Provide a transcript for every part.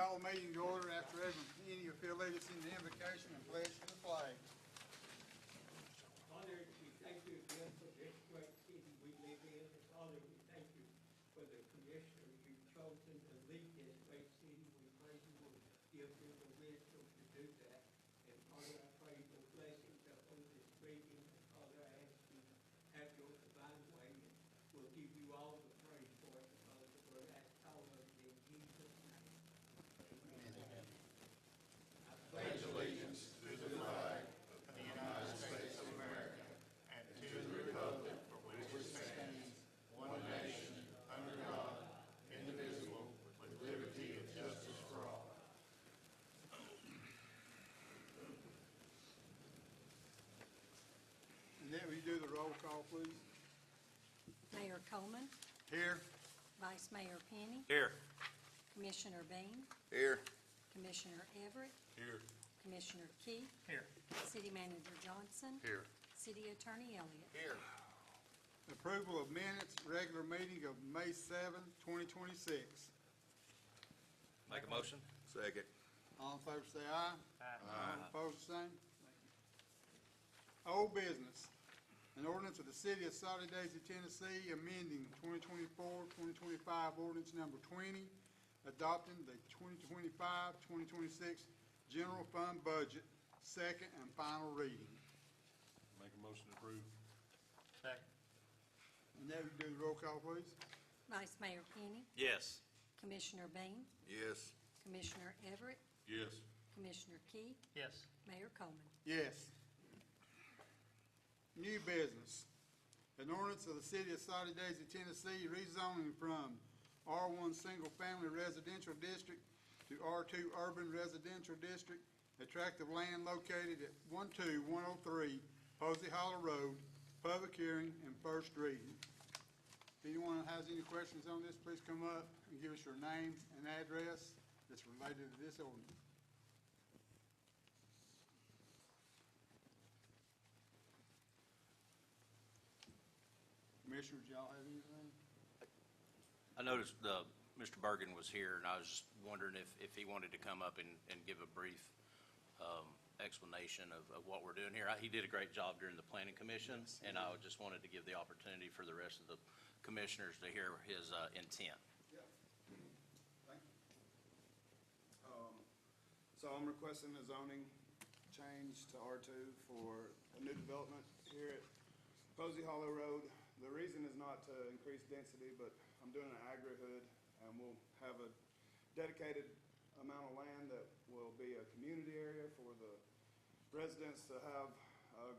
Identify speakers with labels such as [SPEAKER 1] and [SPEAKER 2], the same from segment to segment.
[SPEAKER 1] call the meeting to order after Reverend Penny will fill legacy in the invocation and pledge to the flag.
[SPEAKER 2] Father, we thank you again for this great city we live in. And Father, we thank you for the commissioners you've chosen to lead this great city. We pray you will give them the wisdom to do that. And Father, I pray for blessings upon this meeting. And Father, I ask you to have your divine way. And we'll give you all the praise for it because we're asked all of it in Jesus' name. Amen. I pledge
[SPEAKER 3] Allegiance to the flag of the United States of America and to the republic for which it stands, one nation, under God, indivisible, with liberty and justice for all.
[SPEAKER 1] And then will you do the roll call, please?
[SPEAKER 4] Mayor Coleman,
[SPEAKER 1] Here.
[SPEAKER 4] Vice Mayor Penny,
[SPEAKER 5] Here.
[SPEAKER 4] Commissioner Bean,
[SPEAKER 5] Here.
[SPEAKER 4] Commissioner Everett,
[SPEAKER 3] Here.
[SPEAKER 4] Commissioner Keith,
[SPEAKER 5] Here.
[SPEAKER 4] City Manager Johnson,
[SPEAKER 3] Here.
[SPEAKER 4] City Attorney Elliott.
[SPEAKER 5] Here.
[SPEAKER 1] Approval of minutes, regular meeting of May 7, 2026.
[SPEAKER 5] Make a motion? Second.
[SPEAKER 1] All in favor say aye. Aye. All opposed, the same. Old business. An ordinance of the City of Solid Daisy, Tennessee, amending 2024-2025 ordinance number 20, adopting the 2025-2026 general fund budget, second and final reading.
[SPEAKER 3] Make a motion to approve.
[SPEAKER 5] Second.
[SPEAKER 1] And now you do the roll call, please.
[SPEAKER 4] Vice Mayor Penny,
[SPEAKER 5] Yes.
[SPEAKER 4] Commissioner Bean,
[SPEAKER 5] Yes.
[SPEAKER 4] Commissioner Everett,
[SPEAKER 3] Yes.
[SPEAKER 4] Commissioner Keith,
[SPEAKER 5] Yes.
[SPEAKER 4] Mayor Coleman.
[SPEAKER 1] Yes. New business. An ordinance of the City of Solid Daisy, Tennessee, rezoning from R1 Single Family Residential District to R2 Urban Residential District, a tract of land located at 12103 Posey Hollow Road, public hearing and first reading. If anyone has any questions on this, please come up and give us your name and address that's related to this ordinance. Commissioners, y'all have anything?
[SPEAKER 6] I noticed Mr. Bergen was here, and I was just wondering if he wanted to come up and give a brief explanation of what we're doing here. He did a great job during the planning commission, and I just wanted to give the opportunity for the rest of the commissioners to hear his intent.
[SPEAKER 7] Yeah. Thank you. So I'm requesting a zoning change to R2 for a new development here at Posey Hollow Road. The reason is not to increase density, but I'm doing an agri-hood, and we'll have a dedicated amount of land that will be a community area for the residents to have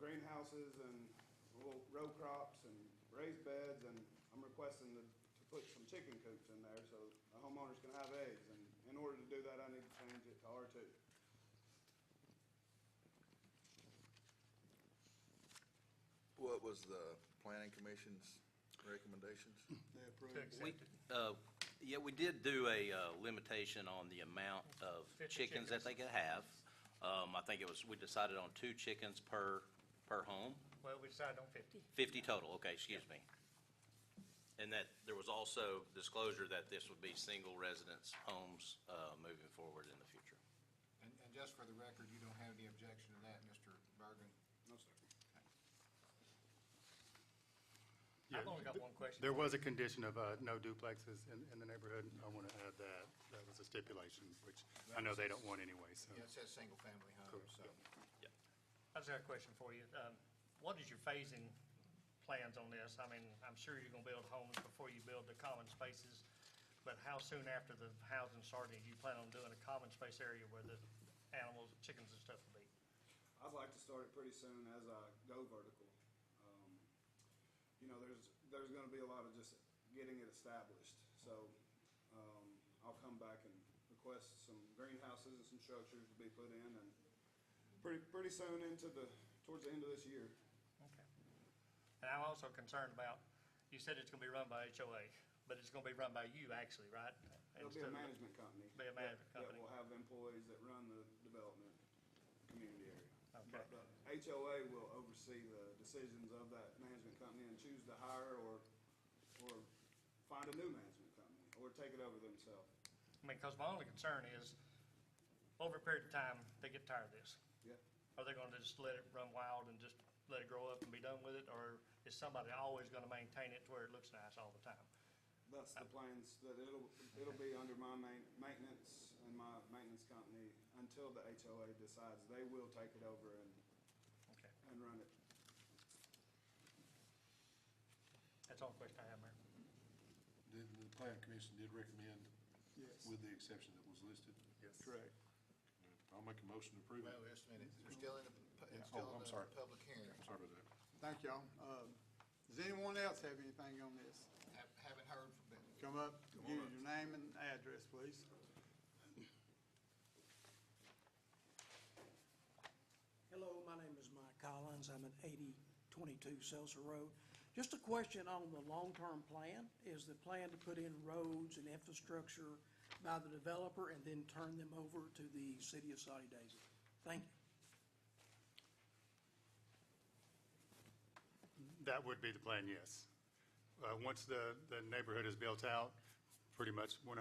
[SPEAKER 7] greenhouses and little row crops and raised beds, and I'm requesting to put some chicken coops in there so the homeowners can have eggs, and in order to do that I need to change it to R2.
[SPEAKER 5] What was the planning commission's recommendations?
[SPEAKER 1] They approved.
[SPEAKER 6] We did do a limitation on the amount of chickens that they could have. I think we decided on 2 chickens per home.
[SPEAKER 8] Well, we decided on 50.
[SPEAKER 6] 50 total, okay, excuse me. And that there was also disclosure that this would be single residence homes moving forward in the future.
[SPEAKER 9] And just for the record, you don't have any objection to that, Mr. Bergen?
[SPEAKER 7] No, sir.
[SPEAKER 8] I've only got one question.
[SPEAKER 10] There was a condition of no duplexes in the neighborhood. I want to add that. That was a stipulation, which I know they don't want anyway, so.
[SPEAKER 9] Yeah, it says single-family home, so.
[SPEAKER 8] I just got a question for you. What is your phasing plans on this? I mean, I'm sure you're going to build homes before you build the common spaces, but how soon after the housing starting do you plan on doing a common space area where the animals, chickens and stuff will be?
[SPEAKER 7] I'd like to start it pretty soon as I go vertical. You know, there's going to be a lot of just getting it established. So I'll come back and request some greenhouses and some structures to be put in, and pretty soon towards the end of this year.
[SPEAKER 8] Okay. And I'm also concerned about, you said it's going to be run by HOA, but it's going to be run by you actually, right?
[SPEAKER 7] It'll be a management company.
[SPEAKER 8] Be a management company.
[SPEAKER 7] That will have employees that run the development community area.
[SPEAKER 8] Okay.
[SPEAKER 7] But the HOA will oversee the decisions of that management company and choose to hire or find a new management company or take it over themselves.
[SPEAKER 8] I mean, because my only concern is, over a period of time, they get tired of this.
[SPEAKER 7] Yeah.
[SPEAKER 8] Are they gonna just let it run wild and just let it grow up and be done with it? Or is somebody always gonna maintain it to where it looks nice all the time?
[SPEAKER 7] That's the plans, that it'll be under my maintenance and my maintenance company until the HOA decides. They will take it over
[SPEAKER 8] Okay,
[SPEAKER 7] and run it.
[SPEAKER 8] that's all the question I have, Mayor.
[SPEAKER 9] The planning commission did recommend,
[SPEAKER 1] Yes,
[SPEAKER 9] with the exception that was listed.
[SPEAKER 10] Yes.
[SPEAKER 1] correct.
[SPEAKER 9] I'll make a motion to approve it.
[SPEAKER 3] Well, just a minute, they're still in the, it's
[SPEAKER 9] Oh,
[SPEAKER 3] still
[SPEAKER 9] I'm
[SPEAKER 3] in
[SPEAKER 9] sorry.
[SPEAKER 3] the public hearing.
[SPEAKER 9] I'm sorry about that.
[SPEAKER 1] Thank y'all. Does anyone else have anything on this?
[SPEAKER 3] Haven't heard from them.
[SPEAKER 1] Come up, give your name and address, please.
[SPEAKER 11] Hello, my name is Mike Collins. I'm at 8022 Seltzer Road. Just a question on the long-term plan. Is the plan to put in roads and infrastructure by the developer and then turn them over to the city of Soddy Daisy? Thank you.
[SPEAKER 10] That would be the plan, yes. Once the neighborhood is built out, pretty much 100%,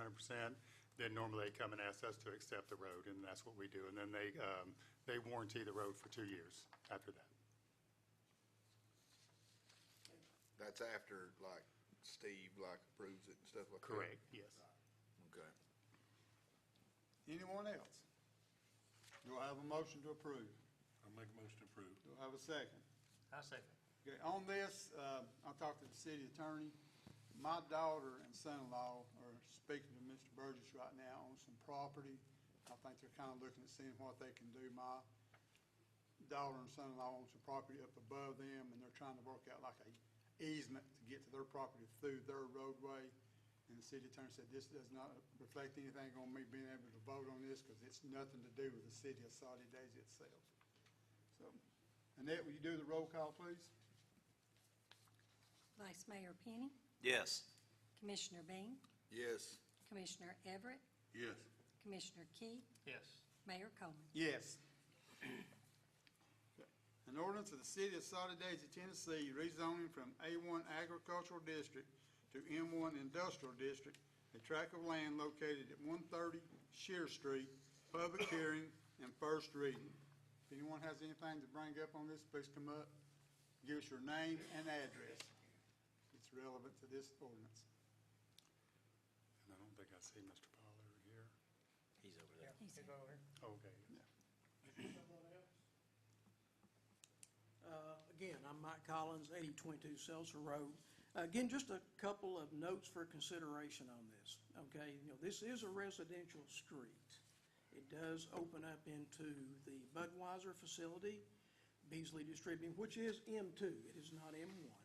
[SPEAKER 10] then normally they come and ask us to accept the road, and that's what we do. And then they warranty the road for 2 years after that.
[SPEAKER 5] That's after, like, Steve, like, approves it and stuff like that?
[SPEAKER 10] Correct, yes.
[SPEAKER 5] Okay.
[SPEAKER 1] Anyone else? Do I have a motion to approve?
[SPEAKER 9] I'll make a motion to approve.
[SPEAKER 1] Do I have a second?
[SPEAKER 8] I second.
[SPEAKER 1] Okay, on this, I talked to the city attorney. My daughter and son-in-law are speaking to Mr. Burgess right now on some property. I think they're kind of looking at seeing what they can do. My daughter and son-in-law own some property up above them, and they're trying to work out like a easement to get to their property through their roadway. And the city attorney said, this does not reflect anything on me being able to vote on this, because it's nothing to do with the city of Soddy Daisy itself. So, Annette, will you do the roll call, please?
[SPEAKER 4] Vice Mayor Penny,
[SPEAKER 6] Yes.
[SPEAKER 4] Commissioner Bean,
[SPEAKER 5] Yes.
[SPEAKER 4] Commissioner Everett,
[SPEAKER 9] Yes.
[SPEAKER 4] Commissioner Key,
[SPEAKER 8] Yes.
[SPEAKER 4] Mayor Coleman.
[SPEAKER 1] Yes. An ordinance of the city of Soddy Daisy, Tennessee, rezoning from A1 Agricultural District to M1 Industrial District, a tract of land located at 130 Shear Street, public hearing and first reading. If anyone has anything to bring up on this, please come up, give us your name and address. It's relevant to this ordinance.
[SPEAKER 10] And I don't think I see Mr. Paul over here.
[SPEAKER 6] He's over there.
[SPEAKER 4] He's
[SPEAKER 8] Go over here.
[SPEAKER 10] Oh, okay.
[SPEAKER 11] Again, I'm Mike Collins, 8022 Seltzer Road. Again, just a couple of notes for consideration on this, okay? You know, this is a residential street. It does open up into the Budweiser facility, Beasley Distributing, which is M2. It is not M1.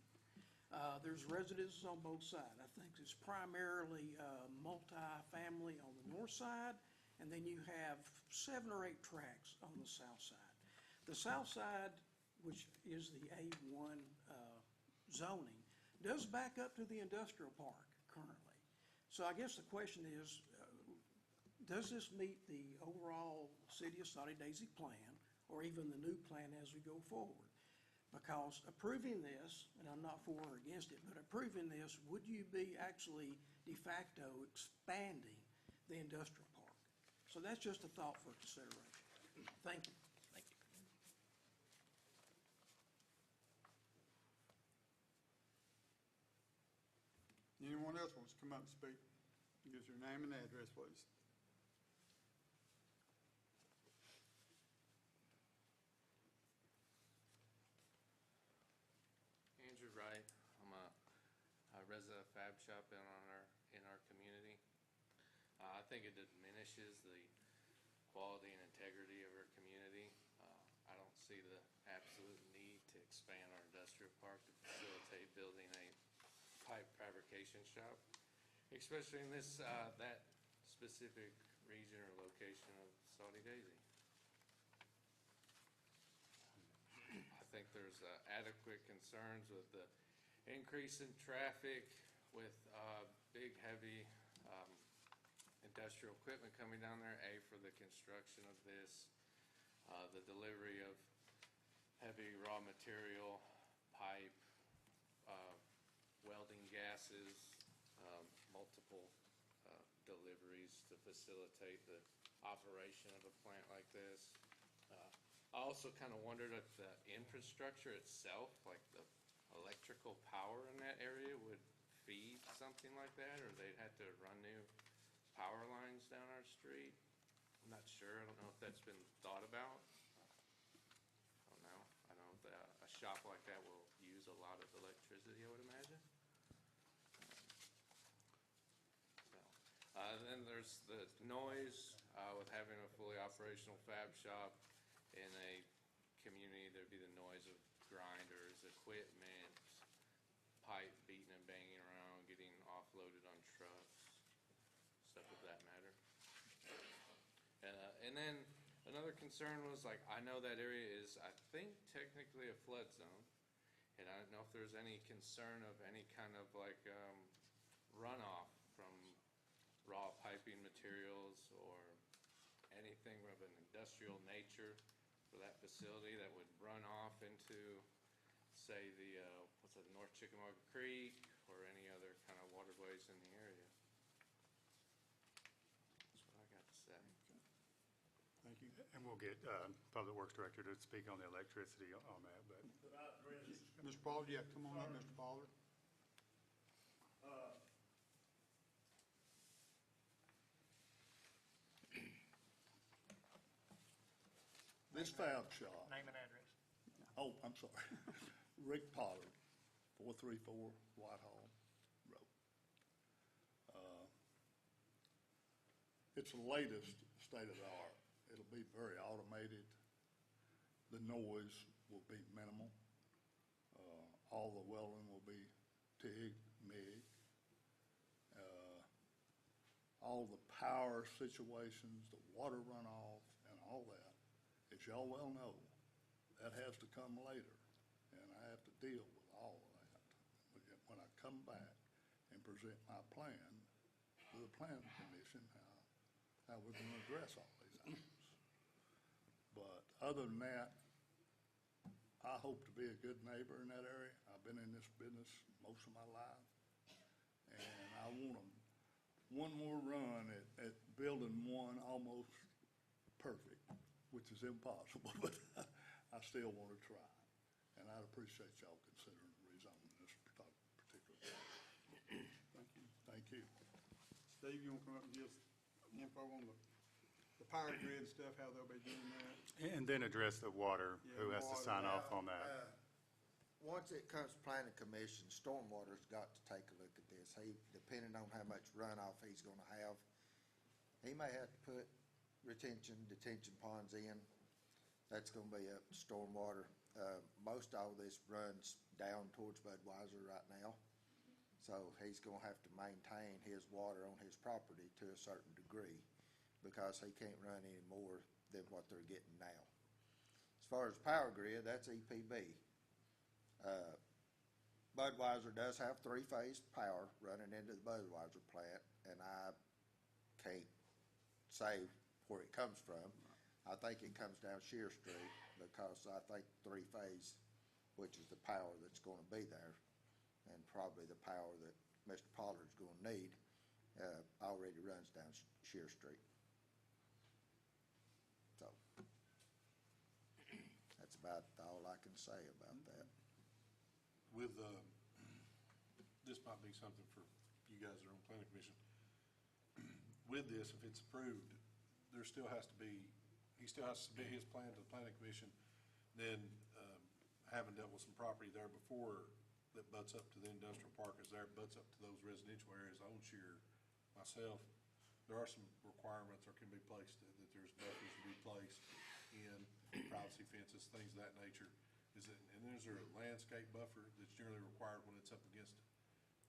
[SPEAKER 11] There's residences on both sides. I think it's primarily multi-family on the north side, and then you have 7 or 8 tracts on the south side. The south side, which is the A1 zoning, does back up to the industrial park currently. So I guess the question is, does this meet the overall City of Soddy Daisy plan, or even the new plan as we go forward? Because approving this, and I'm not for or against it, but approving this, would you be actually de facto expanding the industrial park? So that's just a thought for consideration. Thank you.
[SPEAKER 6] Thank you.
[SPEAKER 1] Anyone else wants to come up and speak? Give us your name and address, please.
[SPEAKER 12] Andrew Wright. I'm a resident fab shop in our community. I think it diminishes the quality and integrity of our community. I don't see the absolute need to expand our industrial park to facilitate building a pipe fabrication shop, especially in this, that specific region or location of Soddy Daisy. I think there's adequate concerns with the increase in traffic with big, heavy industrial equipment coming down there, for the construction of this, the delivery of heavy raw material, pipe, welding gases, multiple deliveries to facilitate the operation of a plant like this. I also kind of wondered if the infrastructure itself, like the electrical power in that area, would feed something like that, or they'd have to run new power lines down our street. I'm not sure. I don't know if that's been thought about. I don't know. I know that a shop like that will use a lot of electricity, I would imagine. Then there's the noise with having a fully operational fab shop in a community. There'd be the noise of grinders, equipment, pipe beating and banging around, getting offloaded on trucks, stuff of that matter. And then another concern was, like, I know that area is, I think, technically a flood zone, and I don't know if there's any concern of any kind of like runoff from raw piping materials or anything of an industrial nature for that facility that would run off into, say, the, North Chickamauga Creek or any other kind of waterways in the area. That's what I got to say.
[SPEAKER 10] Thank you. And we'll get Public Works Director to speak on the electricity on that, but.
[SPEAKER 1] Mr. Pollard, yeah, come on up, Mr. Pollard.
[SPEAKER 13] This fab shop,
[SPEAKER 8] Name and address.
[SPEAKER 13] oh, I'm sorry, Rick Pollard, 434 Whitehall Road. It's the latest state of the art. It'll be very automated. The noise will be minimal. All the welding will be TIG, MIG. All the power situations, the water runoff, and all that, as y'all well know, that has to come later, and I have to deal with all of that when I come back and present my plan to the planning commission, how we're gonna address all these items. But other than that, I hope to be a good neighbor in that area. I've been in this business most of my life, and I want one more run at building one almost perfect, which is impossible, but I still want to try. And I'd appreciate y'all considering rezoning this particular project.
[SPEAKER 1] Thank you.
[SPEAKER 13] Thank you.
[SPEAKER 1] Steve, you want to come up and give us info on the power grid stuff, how they'll be doing that?
[SPEAKER 10] And then address the water, who has to sign off on that.
[SPEAKER 14] Once it comes to planning commission, stormwater's got to take a look at this. Depending on how much runoff he's gonna have, he may have to put detention ponds in. That's gonna be up to stormwater. Most all this runs down towards Budweiser right now. So he's gonna have to maintain his water on his property to a certain degree because he can't run any more than what they're getting now. As far as power grid, that's EPB. Budweiser does have three-phase power running into the Budweiser plant, and I can't say where it comes from. I think it comes down Shear Street because I think three-phase, which is the power that's gonna be there, and probably the power that Mr. Pollard's gonna need, already runs down Shear Street. So, that's about all I can say about that.
[SPEAKER 15] With, this might be something for you guys that are on planning commission. With this, if it's approved, there still has to be, he still has to submit his plan to the planning commission. Then, having dealt with some property there before that butts up to the industrial park is there, butts up to those residential areas, I own Shear myself. There are some requirements that can be placed, that there's buffers to be placed in, privacy fences, things of that nature. Is it, and is there a landscape buffer that's generally required when it's up against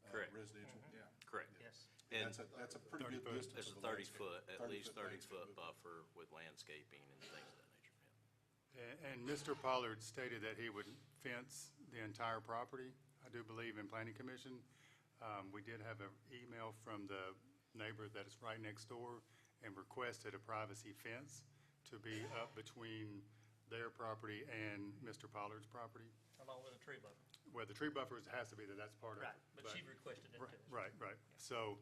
[SPEAKER 6] Correct.
[SPEAKER 15] residential?
[SPEAKER 7] Yeah.
[SPEAKER 6] Correct.
[SPEAKER 8] Yes.
[SPEAKER 6] And
[SPEAKER 15] That's a pretty good
[SPEAKER 10] 30 foot.
[SPEAKER 15] distance.
[SPEAKER 6] there's a
[SPEAKER 15] of the
[SPEAKER 6] 30-foot,
[SPEAKER 15] landscape.
[SPEAKER 6] at least
[SPEAKER 15] 30-foot
[SPEAKER 6] 30-foot buffer with landscaping and things of that nature, yeah.
[SPEAKER 10] And Mr. Pollard stated that he would fence the entire property, I do believe, in planning commission. We did have an email from the neighbor that is right next door and requested a privacy fence to be up between their property and Mr. Pollard's property.
[SPEAKER 8] Along with a tree buffer.
[SPEAKER 10] Well, the tree buffer has to be there, that's part of it.
[SPEAKER 8] Right, but she requested it too.
[SPEAKER 10] Right. So,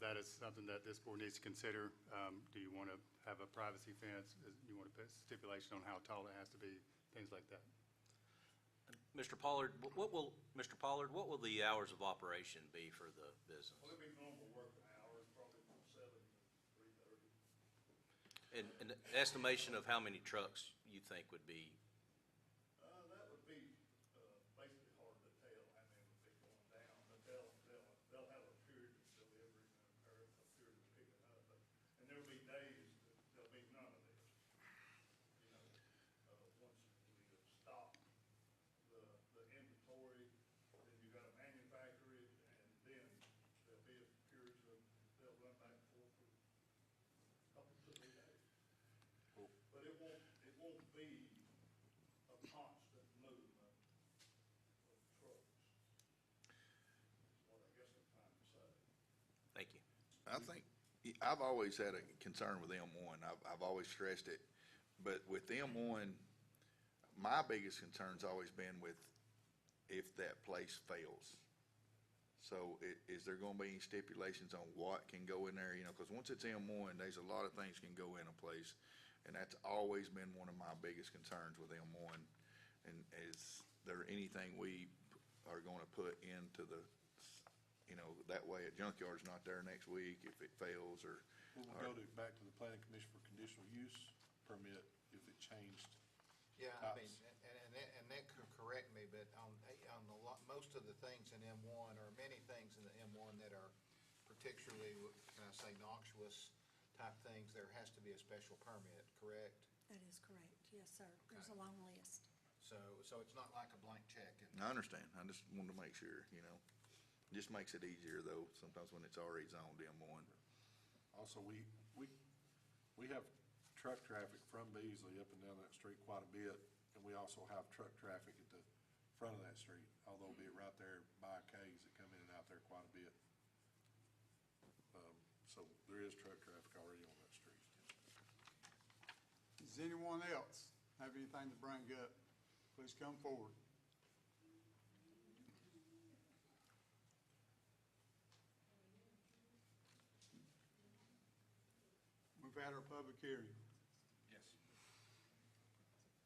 [SPEAKER 10] That is something that this board needs to consider. Do you want to have a privacy fence? You want to put stipulation on how tall it has to be, things like that?
[SPEAKER 6] Mr. Pollard, what will the hours of operation be for the business?
[SPEAKER 13] Well, it'd be normal working hours, probably from 7 to 3:30.
[SPEAKER 6] And an estimation of how many trucks you think would be?
[SPEAKER 13] That would be, basically hard to tell how many would be going down, but they'll have a period of delivery or a period of picking up, and there'll be days that there'll be none of this. You know, once we stop the inventory, then you gotta manufacture it, and then there'll be a period of, they'll run back and forth for a couple, 2 or 3 days. But it won't be a constant movement of trucks. Is what I guess I'm trying to say.
[SPEAKER 6] Thank you.
[SPEAKER 5] I think, I've always had a concern with M1. I've always stressed it. But with M1, my biggest concern's always been with if that place fails. So is there gonna be any stipulations on what can go in there? You know, because once it's M1, there's a lot of things can go in a place. And that's always been one of my biggest concerns with M1. And is there anything we are gonna put into the, you know, that way a junkyard's not there next week if it fails or.
[SPEAKER 15] We'll go back to the planning commission for conditional use permit if it changed.
[SPEAKER 9] Yeah, I mean, and that could correct me, but on the most of the things in M1, or many things in the M1 that are particularly, can I say, noxious type things, there has to be a special permit, correct?
[SPEAKER 4] That is correct, yes, sir. There's a long list.
[SPEAKER 9] So it's not like a blank check.
[SPEAKER 5] I understand. I just wanted to make sure, you know. Just makes it easier though, sometimes when it's already zoned M1.
[SPEAKER 15] Also, we have truck traffic from Beasley up and down that street quite a bit, and we also have truck traffic at the front of that street, although be it right there by K's that come in and out there quite a bit. So there is truck traffic already on that street.
[SPEAKER 1] Does anyone else have anything to bring up? Please come forward. We've had our public hearing.
[SPEAKER 15] Yes.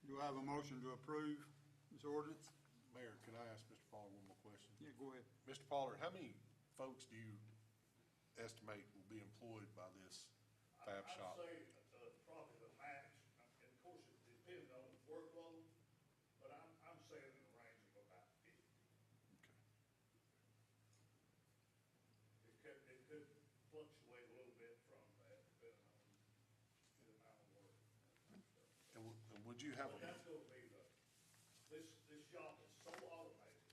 [SPEAKER 1] Do I have a motion to approve this ordinance?
[SPEAKER 15] Mayor, can I ask Mr. Pollard one more question?
[SPEAKER 1] Yeah, go ahead.
[SPEAKER 15] Mr. Pollard, how many folks do you estimate will be employed by this fab shop?
[SPEAKER 13] I'd say, probably the max, and of course, it depends on the workload, but I'm saying in the range of about 50.
[SPEAKER 15] Okay.
[SPEAKER 13] It could fluctuate a little bit from that, depending on the amount of work.
[SPEAKER 15] And would you have
[SPEAKER 13] But
[SPEAKER 15] a,
[SPEAKER 13] that's gonna be this shop is so automated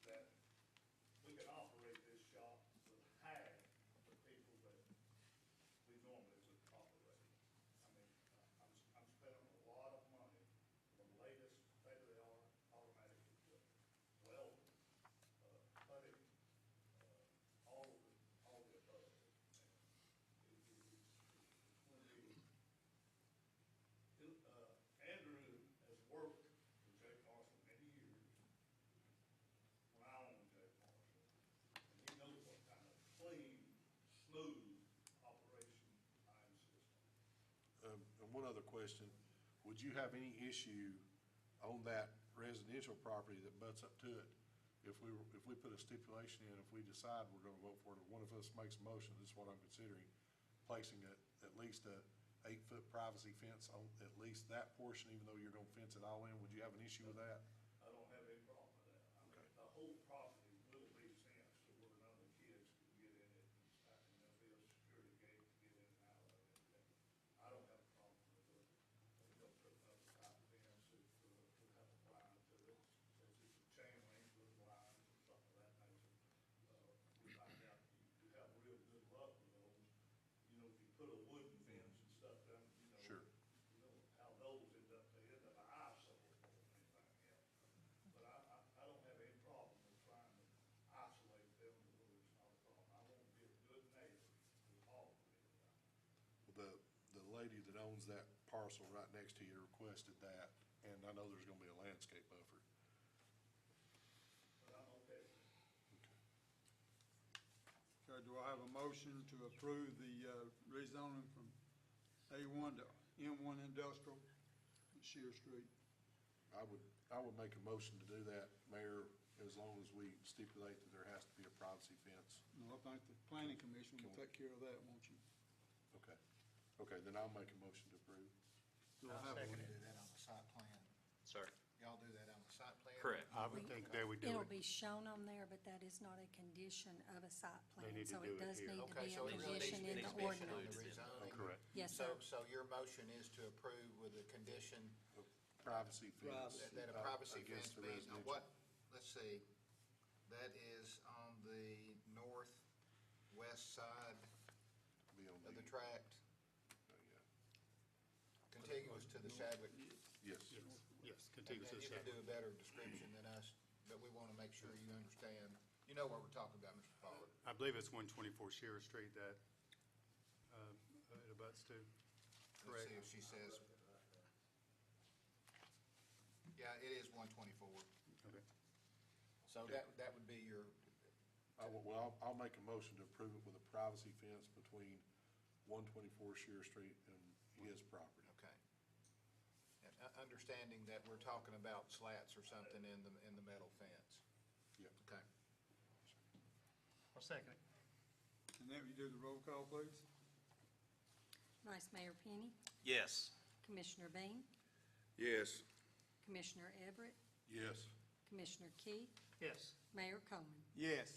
[SPEAKER 13] that we can operate this shop with half the people that we normally would operate. I mean, I'm spending a lot of money on the latest state-of-the-art automatic equipment, welding, cutting, all the above. It's going to be, Andrew has worked for Jay Marshall many years, when I owned Jay Marshall, and he knows what kind of clean, smooth operation I insist on.
[SPEAKER 15] and one other question, would you have any issue on that residential property that butts up to it? If we put a stipulation in, if we decide we're gonna vote for it, or one of us makes a motion, this is what I'm considering, placing at least a 8-foot privacy fence on at least that portion, even though you're gonna fence it all in, would you have an issue with that?
[SPEAKER 13] I don't have any problem with that. I mean, the whole property will be fenced to where none of the kids can get in it, and there'll be a security gate to get in and out of it. I don't have a problem with it. They'll put another type of fence that will have a line to it, so it's a chain link with lines and stuff of that nature. We find out you have real good luck with those. You know, if you put a wooden fence and stuff down, you know.
[SPEAKER 15] Sure.
[SPEAKER 13] You know how those end up, they end up an eyesore more than anything else. But I don't have any problem with trying to isolate them to where it's not a problem. I want to be a good neighbor to all of them.
[SPEAKER 15] The lady that owns that parcel right next to you requested that, and I know there's gonna be a landscape buffer.
[SPEAKER 13] But I'm okay with it.
[SPEAKER 1] Okay, Okay, do I have a motion to approve the rezoning from A1 to M1 Industrial, Shear Street?
[SPEAKER 15] I would make a motion to do that, Mayor, as long as we stipulate that there has to be a privacy fence.
[SPEAKER 1] No, I think the planning commission will take care of that, won't you?
[SPEAKER 15] Okay. Okay, then I'll make a motion to approve.
[SPEAKER 1] Do I have
[SPEAKER 8] Second
[SPEAKER 1] one?
[SPEAKER 8] it.
[SPEAKER 9] Do that on the site plan.
[SPEAKER 6] Sir?
[SPEAKER 9] Y'all do that on the site plan?
[SPEAKER 6] Correct.
[SPEAKER 10] I would think they would do
[SPEAKER 4] It'll
[SPEAKER 10] it.
[SPEAKER 4] be shown on there, but that is not a condition of a site plan.
[SPEAKER 10] need to
[SPEAKER 4] So
[SPEAKER 10] do
[SPEAKER 4] it
[SPEAKER 10] it
[SPEAKER 4] does
[SPEAKER 10] here.
[SPEAKER 4] need to
[SPEAKER 9] Okay,
[SPEAKER 4] be
[SPEAKER 9] so
[SPEAKER 4] a
[SPEAKER 9] it really needs
[SPEAKER 4] condition
[SPEAKER 9] to
[SPEAKER 4] in
[SPEAKER 9] be
[SPEAKER 4] the
[SPEAKER 9] a condition on
[SPEAKER 4] ordinance.
[SPEAKER 9] the rezoning?
[SPEAKER 10] Correct.
[SPEAKER 4] Yes, sir.
[SPEAKER 9] So your motion is to approve with a condition
[SPEAKER 15] Privacy fence.
[SPEAKER 9] that a privacy fence
[SPEAKER 15] against the
[SPEAKER 9] be,
[SPEAKER 15] residential.
[SPEAKER 9] what, let's see, that is on the northwest side
[SPEAKER 15] Be on
[SPEAKER 9] of the tract, contiguous to the Shadwick.
[SPEAKER 15] Yes.
[SPEAKER 10] Yes,
[SPEAKER 9] And
[SPEAKER 10] contiguous to the
[SPEAKER 9] you can
[SPEAKER 10] shadow.
[SPEAKER 9] do a better description than us, but we want to make sure you understand. You know what we're talking about, Mr. Pollard.
[SPEAKER 10] I believe it's 124 Shearer Street that it abuts to.
[SPEAKER 9] Let's
[SPEAKER 10] Correct.
[SPEAKER 9] see if she says. Yeah, it is 124.
[SPEAKER 10] Okay.
[SPEAKER 9] So that would be your,
[SPEAKER 15] I'll make a motion to approve it with a privacy fence between 124 Shear Street and his property.
[SPEAKER 9] okay. And understanding that we're talking about slats or something in the metal fence.
[SPEAKER 15] Yep.
[SPEAKER 9] Okay.
[SPEAKER 8] I'll second it.
[SPEAKER 1] And then you do the roll call, please?
[SPEAKER 4] Vice Mayor Penny,
[SPEAKER 6] Yes.
[SPEAKER 4] Commissioner Bean,
[SPEAKER 5] Yes.
[SPEAKER 4] Commissioner Everett,
[SPEAKER 15] Yes.
[SPEAKER 4] Commissioner Keith,
[SPEAKER 8] Yes.
[SPEAKER 4] Mayor Coleman.
[SPEAKER 1] Yes.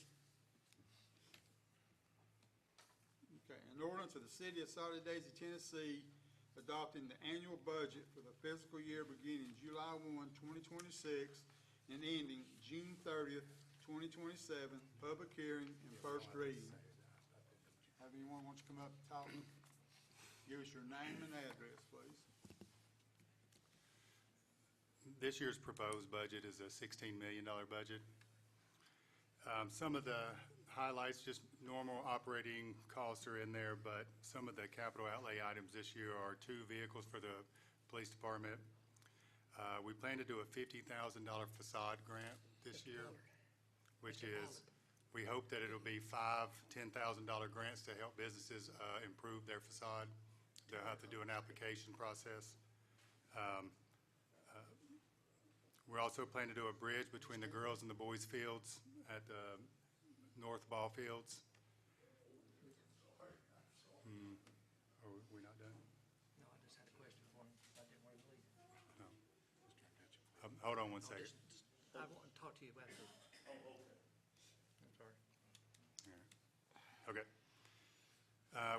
[SPEAKER 1] Okay, an ordinance of the City of Solid Daisy, Tennessee, adopting the annual budget for the fiscal year beginning July 1, 2026, and ending June 30th, 2027, public hearing and first reading. Have anyone wants to come up and talk? Give us your name and address, please.
[SPEAKER 10] This year's proposed budget is a $16 million budget. Some of the highlights, just normal operating costs are in there, but some of the capital outlay items this year are 2 vehicles for the police department. We plan to do a $50,000 facade grant this year, which is, we hope that it'll be $5,000, $10,000 grants to help businesses improve their facade. They'll have to do an application process. We're also planning to do a bridge between the girls and the boys' fields at the north ball fields. Are we not done?
[SPEAKER 8] No, I just had a question for him. I didn't want to leave.
[SPEAKER 10] Hold on one second.
[SPEAKER 8] I want to talk to you about the. I'm sorry.
[SPEAKER 10] Okay.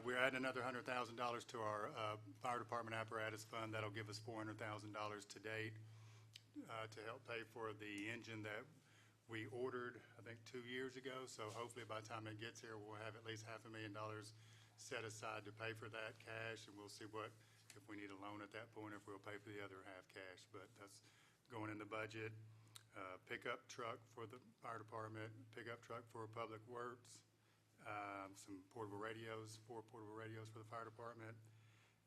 [SPEAKER 10] We're adding another $100,000 to our fire department apparatus fund. That'll give us $400,000 to date to help pay for the engine that we ordered, I think, 2 years ago. So hopefully by the time it gets here, we'll have at least $500,000 set aside to pay for that cash, and we'll see what, if we need a loan at that point, if we'll pay for the other half cash. But that's going in the budget. Pickup truck for the fire department, pickup truck for Public Works, some portable radios, 4 portable radios for the fire department.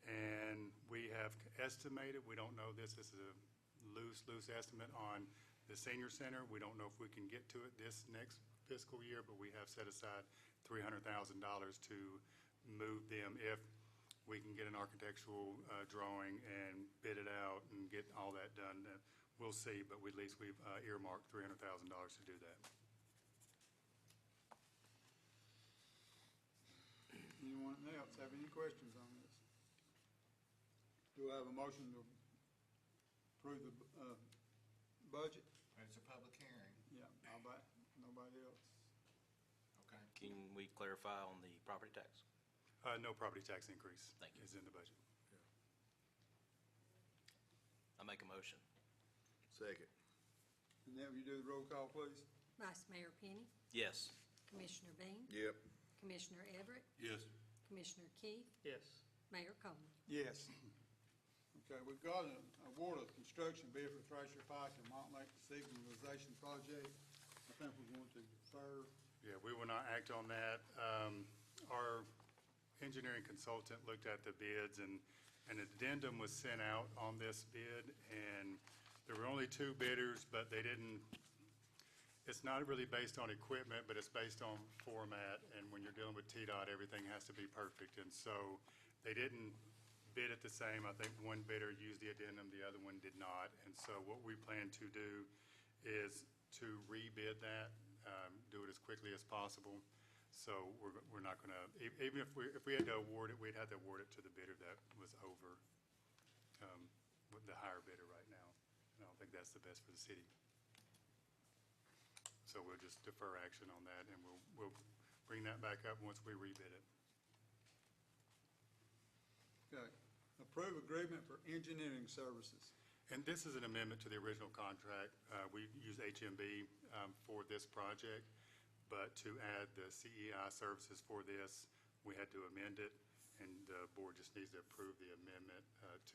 [SPEAKER 10] And we have estimated, we don't know this is a loose estimate on the senior center. We don't know if we can get to it this next fiscal year, but we have set aside $300,000 to move them if we can get an architectural drawing and bid it out and get all that done. We'll see, but at least we've earmarked $300,000 to do that.
[SPEAKER 1] Anyone else have any questions on this? Do I have a motion to approve the budget?
[SPEAKER 9] It's a public hearing.
[SPEAKER 1] Yeah, nobody else.
[SPEAKER 9] Okay.
[SPEAKER 6] Can we clarify on the property tax?
[SPEAKER 10] No property tax increase.
[SPEAKER 6] Thank you.
[SPEAKER 10] Is in the budget.
[SPEAKER 6] I make a motion.
[SPEAKER 5] Second.
[SPEAKER 1] And then you do the roll call, please?
[SPEAKER 4] Vice Mayor Penny,
[SPEAKER 6] Yes.
[SPEAKER 4] Commissioner Bean,
[SPEAKER 5] Yep.
[SPEAKER 4] Commissioner Everett,
[SPEAKER 15] Yes.
[SPEAKER 4] Commissioner Keith,
[SPEAKER 8] Yes.
[SPEAKER 4] Mayor Coleman.
[SPEAKER 1] Yes. Okay, we've got an award of construction bid for Thrasher Pike and Montlake signalization project. I think we're going to defer.
[SPEAKER 10] Yeah, we will not act on that. Our engineering consultant looked at the bids, and an addendum was sent out on this bid, and there were only 2 bidders, but they didn't It's not really based on equipment, but it's based on format, and when you're dealing with TDOT, everything has to be perfect. And so they didn't bid it the same. I think one bidder used the addendum, the other one did not. And so what we plan to do is to rebid that, do it as quickly as possible. So we're not going to, even if we had to award it, we'd have to award it to the bidder that was over with the higher bidder right now. And I don't think that's the best for the city. So we'll just defer action on that, and we'll bring that back up once we rebid it.
[SPEAKER 1] Okay. Approve agreement for engineering services.
[SPEAKER 10] And this is an amendment to the original contract. We use HMB for this project, but to add the CEI services for this, we had to amend it, and the board just needs to approve the amendment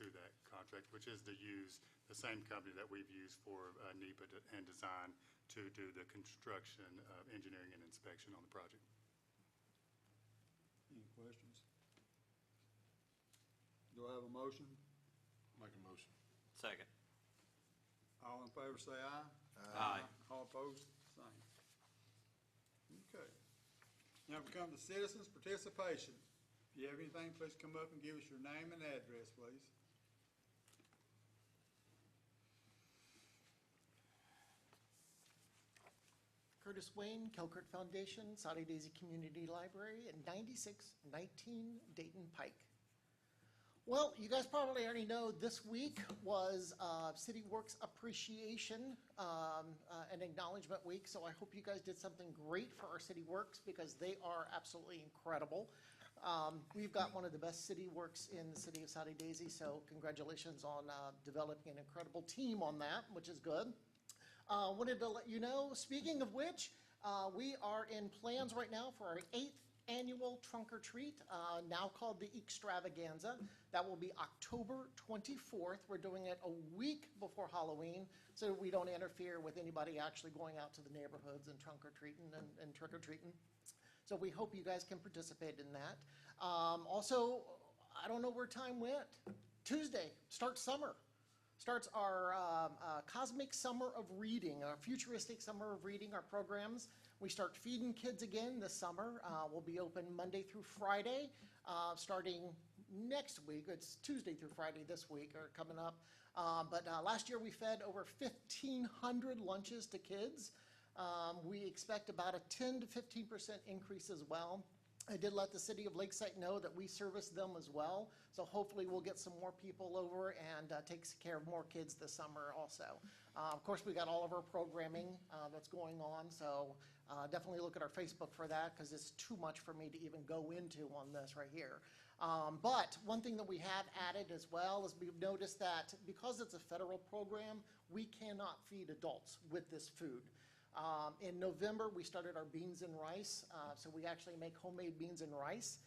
[SPEAKER 10] to that contract, which is to use the same company that we've used for NEPA and design to do the construction, engineering, and inspection on the project.
[SPEAKER 1] Any questions? Do I have a motion?
[SPEAKER 15] Make a motion.
[SPEAKER 6] Second.
[SPEAKER 1] All in favor say aye.
[SPEAKER 6] Aye.
[SPEAKER 1] All opposed, same. Okay. Now we come to citizens' participation. If you have anything, please come up and give us your name and address, please.
[SPEAKER 16] Curtis Wayne, Kelkert Foundation, Soddy Daisy Community Library, at 9619 Dayton Pike. Well, you guys probably already know this week was City Works Appreciation and Acknowledgement Week, so I hope you guys did something great for our City Works because they are absolutely incredible. We've got one of the best City Works in the city of Soddy Daisy, so congratulations on developing an incredible team on that, which is good. Wanted to let you know, speaking of which, we are in plans right now for our 8th annual Trunk or Treat, now called the Extravaganza. That will be October 24th. We're doing it a week before Halloween, so we don't interfere with anybody actually going out to the neighborhoods and trunk or treating and trick or treating. So we hope you guys can participate in that. Also, I don't know where time went. Tuesday starts summer. Starts our Cosmic Summer of Reading, our futuristic summer of reading, our programs. We start feeding kids again this summer. We'll be open Monday through Friday, starting next week. It's Tuesday through Friday this week are coming up. But last year we fed over 1,500 lunches to kids. We expect about a 10 to 15% increase as well. I did let the city of Lakeside know that we service them as well. So hopefully we'll get some more people over and take care of more kids this summer also. Of course, we got all of our programming that's going on. So definitely look at our Facebook for that because it's too much for me to even go into on this right here. But one thing that we have added as well is we've noticed that because it's a federal program, we cannot feed adults with this food. In November, we started our beans and rice, so we actually make homemade beans and rice.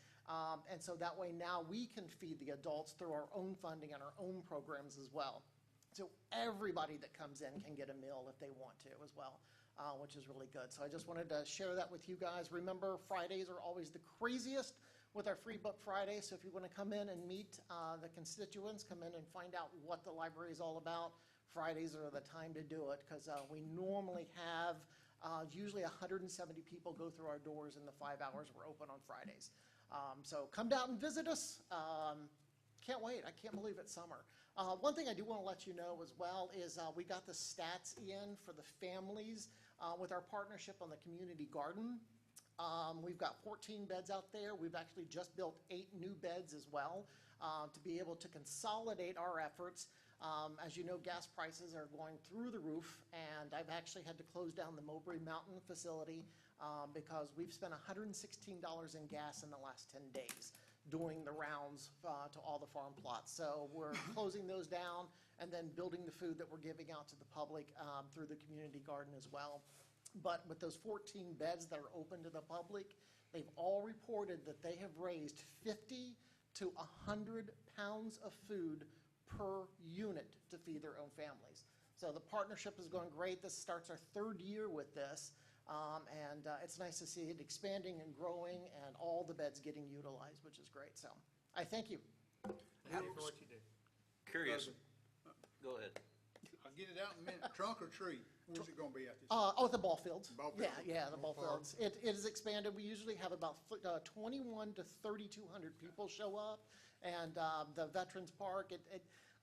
[SPEAKER 16] And so that way now we can feed the adults through our own funding and our own programs as well. So everybody that comes in can get a meal if they want to as well, which is really good. So I just wanted to share that with you guys. Remember, Fridays are always the craziest with our Free Book Friday. So if you want to come in and meet the constituents, come in and find out what the library is all about, Fridays are the time to do it because we normally have usually 170 people go through our doors in the 5 hours we're open on Fridays. So come down and visit us. Can't wait. I can't believe it's summer. One thing I do want to let you know as well is we got the stats in for the families with our partnership on the community garden. We've got 14 beds out there. We've actually just built 8 new beds as well to be able to consolidate our efforts. As you know, gas prices are going through the roof, and I've actually had to close down the Mowbray Mountain facility because we've spent $116 in gas in the last 10 days doing the rounds to all the farm plots. So we're closing those down and then building the food that we're giving out to the public through the community garden as well. But with those 14 beds that are open to the public, they've all reported that they have raised 50 to 100 pounds of food per unit to feed their own families. So the partnership is going great. This starts our 3rd year with this, and it's nice to see it expanding and growing and all the beds getting utilized, which is great. So I thank you.
[SPEAKER 8] Thank you for what you do.
[SPEAKER 6] Curious. Go ahead.
[SPEAKER 1] I'll get it out in a minute. Trunk or treat. Where's it gonna be at this?
[SPEAKER 16] The ball fields.
[SPEAKER 1] Ball
[SPEAKER 16] Yeah,
[SPEAKER 1] field.
[SPEAKER 16] yeah, the ball fields. It is expanded. We usually have about 21 to 3,200 people show up. And the Veterans Park,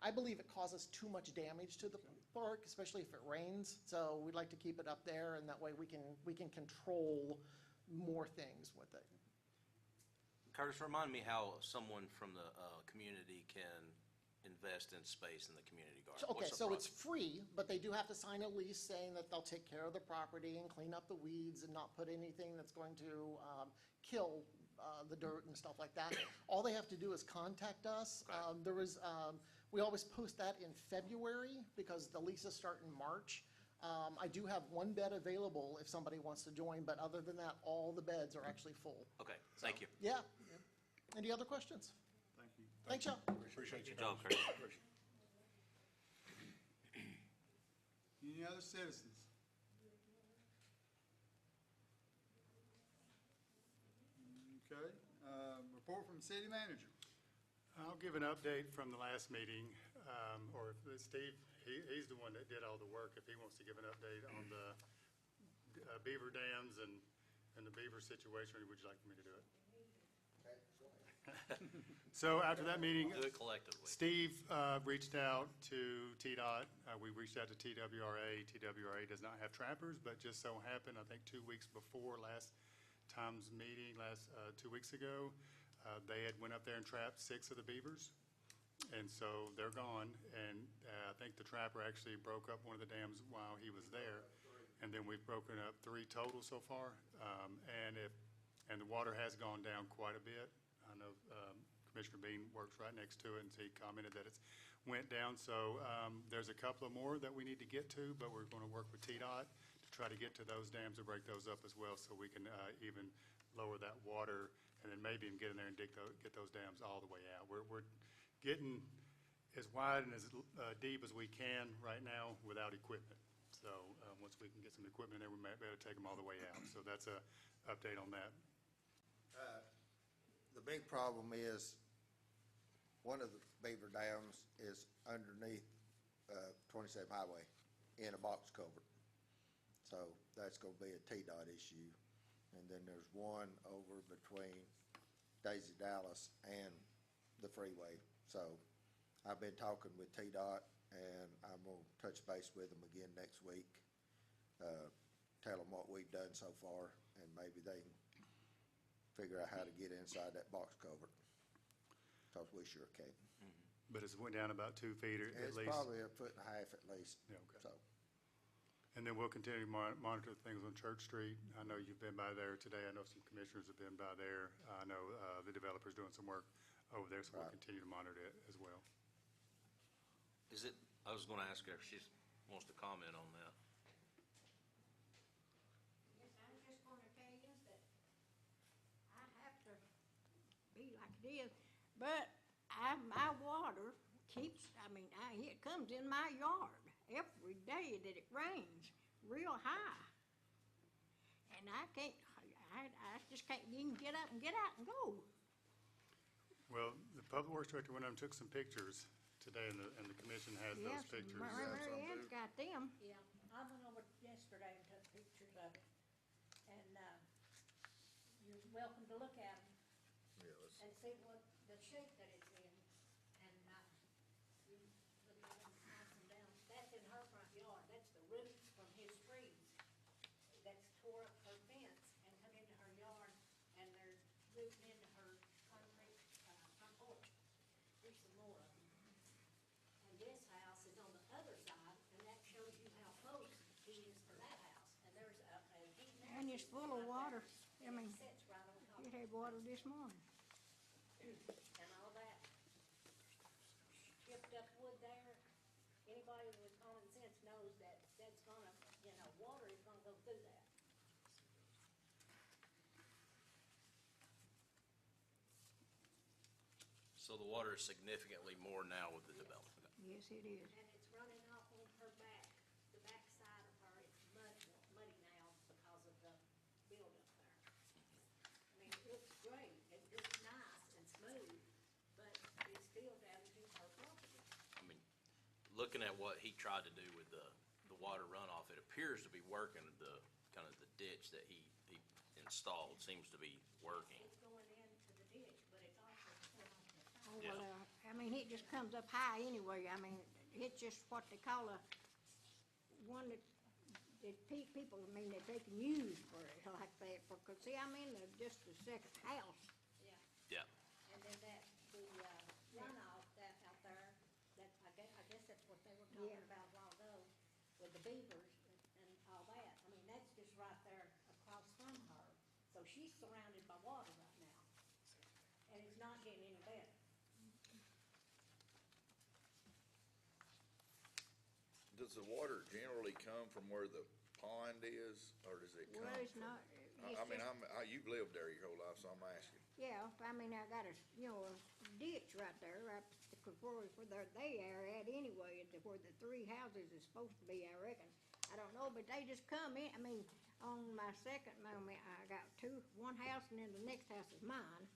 [SPEAKER 16] I believe it causes too much damage to the park, especially if it rains. So we'd like to keep it up there, and that way we can control more things with it.
[SPEAKER 6] Curtis, remind me how someone from the community can invest in space in the community garden.
[SPEAKER 16] Okay,
[SPEAKER 6] What's the
[SPEAKER 16] so it's
[SPEAKER 6] process?
[SPEAKER 16] free, but they do have to sign a lease saying that they'll take care of the property and clean up the weeds and not put anything that's going to kill the dirt and stuff like that. All they have to do is contact us. We always post that in February because the leases start in March. I do have one bed available if somebody wants to join, but other than that, all the beds are actually full.
[SPEAKER 6] Okay, thank you.
[SPEAKER 16] Yeah. Any other questions?
[SPEAKER 15] Thank you.
[SPEAKER 16] Thanks, y'all.
[SPEAKER 15] Appreciate your
[SPEAKER 6] Good job,
[SPEAKER 15] time.
[SPEAKER 6] Curtis.
[SPEAKER 1] Any other citizens? Okay, report from the city manager.
[SPEAKER 10] I'll give an update from the last meeting, or if Steve, he's the one that did all the work, if he wants to give an update on the beaver dams and the beaver situation, or would you like me to do it? So after that meeting,
[SPEAKER 6] Do it collectively.
[SPEAKER 10] Steve reached out to TDOT. We reached out to TWRA. TWRA does not have trappers, but just so happened, I think 2 weeks before last time's meeting, 2 weeks ago, they had went up there and trapped 6 of the beavers. And so they're gone. And I think the trapper actually broke up one of the dams while he was there. And then we've broken up 3 total so far. And the water has gone down quite a bit. I know Commissioner Bean works right next to it, and so he commented that it's went down. So there's a couple of more that we need to get to, but we're going to work with TDOT to try to get to those dams and break those up as well, so we can even lower that water, and then maybe even get in there and get those dams all the way out. We're getting as wide and as deep as we can right now without equipment. So once we can get some equipment in there, we might be able to take them all the way out. So that's a update on that.
[SPEAKER 14] The big problem is, one of the beaver dams is underneath 27 Highway in a box culvert. So that's going to be a TDOT issue. And then there's one over between Daisy Dallas and the freeway. So I've been talking with TDOT, and I'm going to touch base with them again next week. Tell them what we've done so far, and maybe they can figure out how to get inside that box culvert, because we sure can't.
[SPEAKER 10] But it's went down about 2 feet at
[SPEAKER 14] It's
[SPEAKER 10] least.
[SPEAKER 14] probably 1.5 feet at least,
[SPEAKER 10] Yeah, okay.
[SPEAKER 14] so.
[SPEAKER 10] And then we'll continue to monitor things on Church Street. I know you've been by there today. I know some commissioners have been by there. I know the developer's doing some work over there, so we'll
[SPEAKER 14] Right.
[SPEAKER 10] continue to monitor it as well.
[SPEAKER 6] I was going to ask her if she wants to comment on that.
[SPEAKER 17] Yes, I'm just gonna tell you that I have to be like it is, but my water keeps, it comes in my yard every day that it rains, real high. And I just can't even get up and get out and go.
[SPEAKER 10] Well, the Public Works Director went up and took some pictures today, and the commission has those
[SPEAKER 17] Yes,
[SPEAKER 10] pictures.
[SPEAKER 17] Mary Ann's got them.
[SPEAKER 4] Yeah, I went over yesterday and took pictures of it, and, you're welcome to look at them and see what the shape that it's in, and, you look at them, knock them down. That's in her front yard, that's the roots from his trees that's tore up her fence and come into her yard, and they're rooting into her concrete, front porch. There's some more of them. And this house is on the other side, and that shows you how close he is to that house. And there's a deep.
[SPEAKER 17] And it's full of water. I mean,
[SPEAKER 4] It sits right on top.
[SPEAKER 17] it had water this morning.
[SPEAKER 4] And all that chipped up wood there, anybody with common sense knows that that's gonna, water is gonna go through that.
[SPEAKER 6] So the water is significantly more now with the development.
[SPEAKER 17] Yes, it is.
[SPEAKER 4] And it's running off on her back, the back side of her, it's muddy now because of the buildup there. It's great, it looks nice and smooth, but it's still damaging her property.
[SPEAKER 6] Looking at what he tried to do with the water runoff, it appears to be working, the, kind of the ditch that he installed seems to be working.
[SPEAKER 4] It's going into the ditch, but it's also going off the side.
[SPEAKER 17] Oh,
[SPEAKER 6] Yeah.
[SPEAKER 17] well, I mean, it just comes up high anyway. I mean, it's just what they call a, one that people, I mean, that they can use for it like that. Because, see, I'm in just the second house.
[SPEAKER 6] Yeah.
[SPEAKER 4] And then the runoff that out there, that, I guess that's what they were talking
[SPEAKER 17] Yeah.
[SPEAKER 4] about a while ago, with the beavers and all that. I mean, that's just right there across from her. So she's surrounded by water right now. And it's not getting any better.
[SPEAKER 5] Does the water generally come from where the pond is, or does it come
[SPEAKER 17] Well, it's
[SPEAKER 5] from?
[SPEAKER 17] not,
[SPEAKER 5] I mean, you've lived there your whole life, so I'm asking.
[SPEAKER 17] yeah, I mean, I got a, a ditch right there, right, because where they are at anyway, where the three houses is supposed to be, I reckon. I don't know, but they just come in, I mean, on my second, I got one house, and then the next house is mine.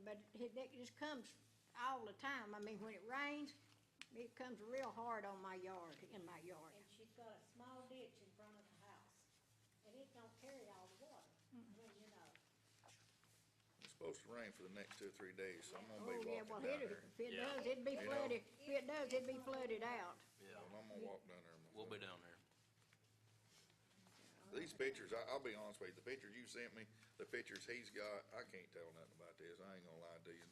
[SPEAKER 17] But it just comes all the time. I mean, when it rains, it comes real hard on my yard, in my yard.
[SPEAKER 4] And she's got a small ditch in front of the house. And it don't carry all the water. I mean,
[SPEAKER 5] It's supposed to rain for the next 2 or 3 days, so I'm
[SPEAKER 17] Oh,
[SPEAKER 5] gonna be
[SPEAKER 17] yeah,
[SPEAKER 5] walking
[SPEAKER 17] well,
[SPEAKER 5] down there.
[SPEAKER 17] if it
[SPEAKER 6] Yeah.
[SPEAKER 17] does, it'd be
[SPEAKER 5] You know.
[SPEAKER 17] flooded. If it does, it'd be flooded out.
[SPEAKER 6] Yeah.
[SPEAKER 5] So I'm gonna walk down there.
[SPEAKER 6] We'll be down there.
[SPEAKER 5] These pictures, I'll be honest with you, the pictures you sent me, the pictures he's got, I can't tell nothing about this, I ain't gonna lie to you.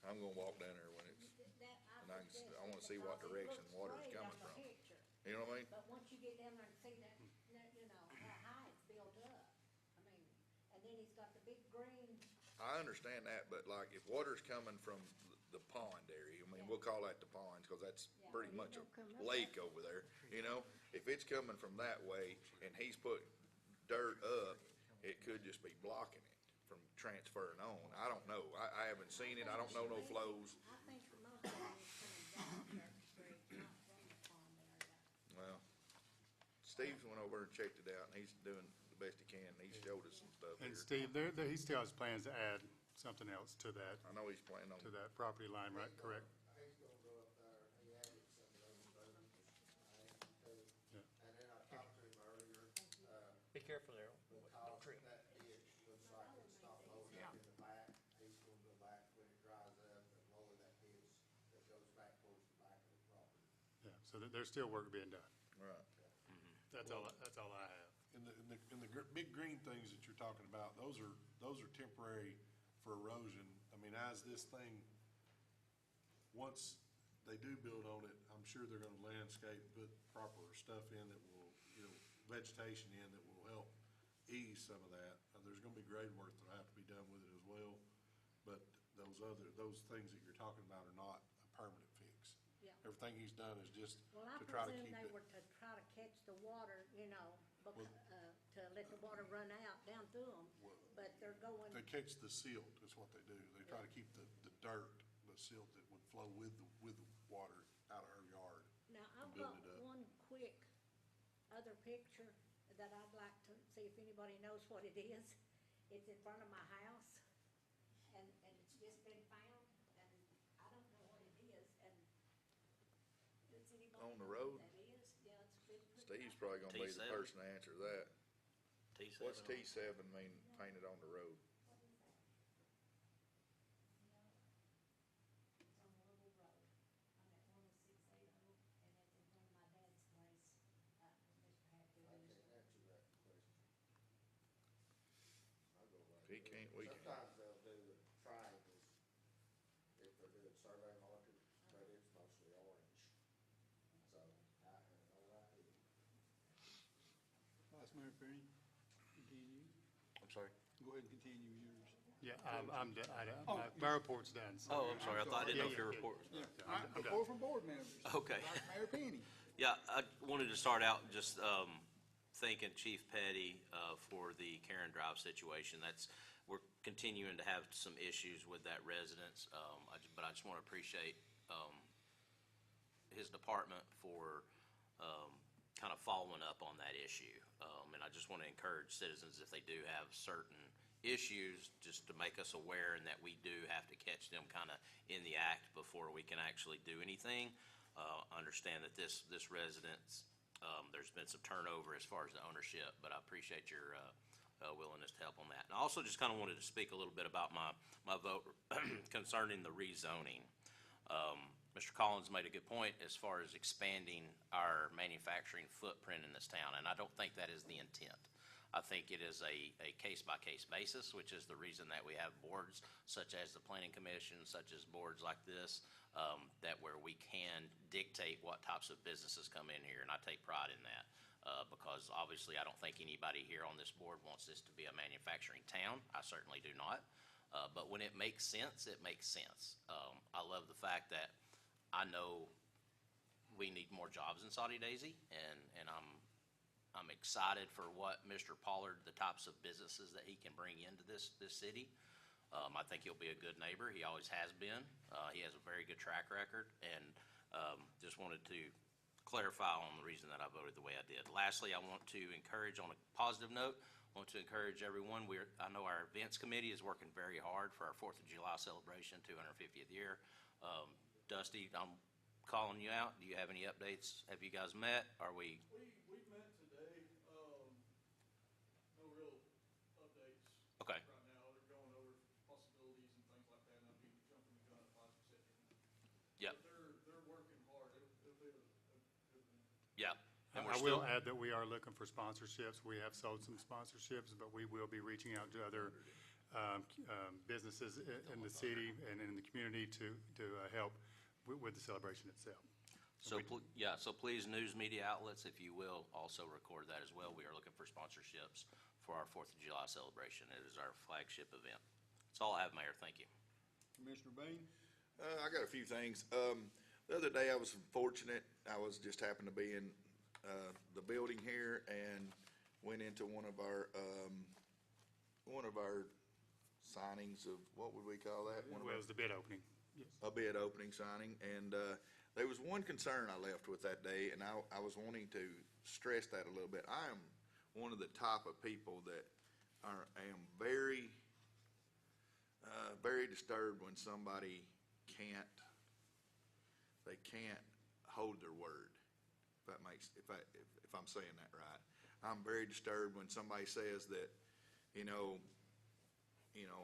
[SPEAKER 5] I'm gonna walk down there when it's, and I wanna see what direction water's coming from. You know what I mean?
[SPEAKER 4] But once you get down there and see that, how high it's built up, I mean, and then he's got the big green,
[SPEAKER 5] I understand that, but like, if water's coming from the pond area, I mean, we'll call that the ponds, cause that's
[SPEAKER 4] Yeah.
[SPEAKER 5] pretty much a lake over there, you know? If it's coming from that way, and he's put dirt up, it could just be blocking it from transferring on. I don't know, I haven't seen it, I don't know no flows.
[SPEAKER 4] I think most of it is coming down Church Street, not from the pond area.
[SPEAKER 5] Well, Steve's went over and checked it out, and he's doing the best he can, and he's showed us some stuff
[SPEAKER 10] And
[SPEAKER 5] here.
[SPEAKER 10] Steve, he still has plans to add something else to that,
[SPEAKER 5] I know he's planning on,
[SPEAKER 10] to that property line, right, correct?
[SPEAKER 14] He's gonna go up there, he added some of those roads, I asked him to.
[SPEAKER 10] Yeah.
[SPEAKER 14] And then I talked to him earlier,
[SPEAKER 8] Be careful there. Don't
[SPEAKER 14] because
[SPEAKER 8] trip.
[SPEAKER 14] that ditch looks like it's stopped loading up in the back. He's gonna go back when it dries up and lower that ditch that goes back towards the back of the property.
[SPEAKER 10] Yeah, so there's still work being done.
[SPEAKER 5] right.
[SPEAKER 10] That's all I have.
[SPEAKER 15] In the big green things that you're talking about, those are temporary for erosion. I mean, as this thing, once they do build on it, I'm sure they're gonna landscape, put proper stuff in that will, vegetation in that will help ease some of that. There's gonna be grade work that'll have to be done with it as well, but those things that you're talking about are not a permanent fix.
[SPEAKER 4] Yeah.
[SPEAKER 15] Everything he's done is just
[SPEAKER 4] Well, I
[SPEAKER 15] to try to
[SPEAKER 4] presume
[SPEAKER 15] keep
[SPEAKER 4] they
[SPEAKER 15] it.
[SPEAKER 4] were to try to catch the water, to let the water run out down through them, but they're going.
[SPEAKER 15] They catch the silt is what they do. They try to keep the dirt, the silt that would flow with the water out of her yard.
[SPEAKER 4] Now, I've
[SPEAKER 15] build
[SPEAKER 4] got
[SPEAKER 15] it up.
[SPEAKER 4] one quick other picture that I'd like to see if anybody knows what it is. It's in front of my house, and it's just been found, and I don't know what it is, and does anybody
[SPEAKER 5] On the
[SPEAKER 4] know
[SPEAKER 5] road?
[SPEAKER 4] what that is? Yeah, it's been pretty.
[SPEAKER 5] Steve's probably gonna be the
[SPEAKER 6] T7.
[SPEAKER 5] person to answer that.
[SPEAKER 6] T7.
[SPEAKER 5] What's T7 mean, painted on the road?
[SPEAKER 4] It's on a little road. I'm at 10680, and it's in front of my dad's place, Mr. Hatfield.
[SPEAKER 14] I can't answer that question. I'll go right.
[SPEAKER 5] He can't, we can't.
[SPEAKER 14] Sometimes they'll do the triangles if they're doing survey markers, but it's mostly orange. So, I have no idea.
[SPEAKER 1] Vice Mayor Perry, continue.
[SPEAKER 5] I'm sorry?
[SPEAKER 1] Go ahead and continue yours.
[SPEAKER 10] Yeah, I'm done. My report's done. so-
[SPEAKER 6] Oh, I'm sorry, I didn't know if your
[SPEAKER 10] Yeah,
[SPEAKER 6] report was done.
[SPEAKER 1] All right,
[SPEAKER 10] I'm
[SPEAKER 1] report from board members.
[SPEAKER 6] Okay.
[SPEAKER 1] Vice Mayor Penny.
[SPEAKER 6] Yeah, I wanted to start out just thanking Chief Petty for the Karen Drive situation. We're continuing to have some issues with that residence, but I just want to appreciate his department for kind of following up on that issue. And I just want to encourage citizens, if they do have certain issues, just to make us aware, and that we do have to catch them kind of in the act before we can actually do anything. Understand that this residence There's been some turnover as far as the ownership, but I appreciate your willingness to help on that. And I also just kind of wanted to speak a little bit about my vote concerning the rezoning. Mr. Collins made a good point as far as expanding our manufacturing footprint in this town, and I don't think that is the intent. I think it is a case-by-case basis, which is the reason that we have boards such as the Planning Commission, such as boards like this, that where we can dictate what types of businesses come in here, and I take pride in that. Because obviously I don't think anybody here on this board wants this to be a manufacturing town. I certainly do not. But when it makes sense, it makes sense. I love the fact that I know we need more jobs in Saudi Daisy, and I'm excited for what Mr. Pollard, the types of businesses that he can bring into this city. I think he'll be a good neighbor. He always has been. He has a very good track record, and just wanted to clarify on the reason that I voted the way I did. Lastly, I want to encourage, on a positive note, I want to encourage everyone. I know our events committee is working very hard for our 4th of July celebration, 250th year. Dusty, I'm calling you out. Do you have any updates? Have you guys met? Are we?
[SPEAKER 18] We met today. No real updates.
[SPEAKER 6] Okay.
[SPEAKER 18] Right now, they're going over possibilities and things like that, and I'd be jumping the gun if I was accepting them.
[SPEAKER 6] Yep.
[SPEAKER 18] But they're working hard. It'll be a good thing.
[SPEAKER 6] Yeah. And
[SPEAKER 10] I will add that we are looking for sponsorships. We have sold some sponsorships, but we will be reaching out to other businesses in the city and in the community to help with the celebration itself.
[SPEAKER 6] So please, news media outlets, if you will, also record that as well. We are looking for sponsorships for our 4th of July celebration. It is our flagship event. That's all I have, Mayor. Thank you.
[SPEAKER 1] Commissioner Bean?
[SPEAKER 5] I got a few things. The other day I was fortunate. I was just happened to be in the building here and went into one of our signings of, what would we call that?
[SPEAKER 10] Well, it was the bid opening. Yes.
[SPEAKER 5] A bid opening signing, and there was one concern I left with that day, and I was wanting to stress that a little bit. I am one of the type of people that am very disturbed when somebody can't hold their word. If I'm saying that right, I'm very disturbed when somebody says that,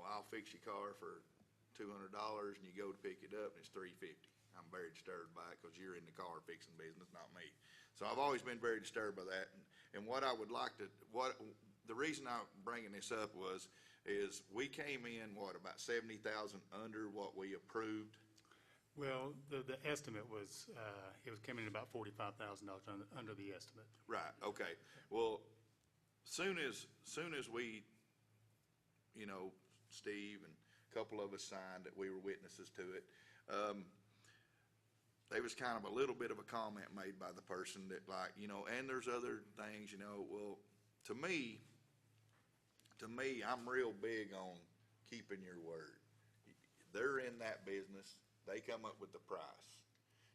[SPEAKER 5] I'll fix your car for $200 and you go to pick it up and it's $350. I'm very disturbed by it because you're in the car fixing business, not me. So I've always been very disturbed by that. And what I would like to, the reason I'm bringing this up is we came in, about 70,000 under what we approved?
[SPEAKER 10] Well, the estimate was, it came in about $45,000 under the estimate.
[SPEAKER 5] Right, okay. Well, soon as we, Steve and a couple of us signed that we were witnesses to it, there was kind of a little bit of a comment made by the person that and there's other things, well, to me, I'm real big on keeping your word. They're in that business. They come up with the price.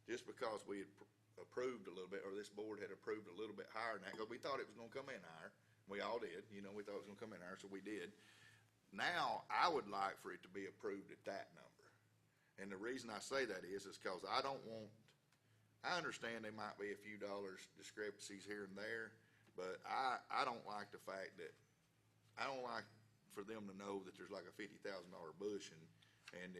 [SPEAKER 5] Just because we had approved a little bit, or this board had approved a little bit higher than that, because we thought it was going to come in higher. We all did. We thought it was going to come in higher, so we did. Now, I would like for it to be approved at that number. And the reason I say that is because I understand there might be a few dollars discrepancies here and there, but I don't like the fact that, I don't like for them to know that there's like a $50,000 bush, and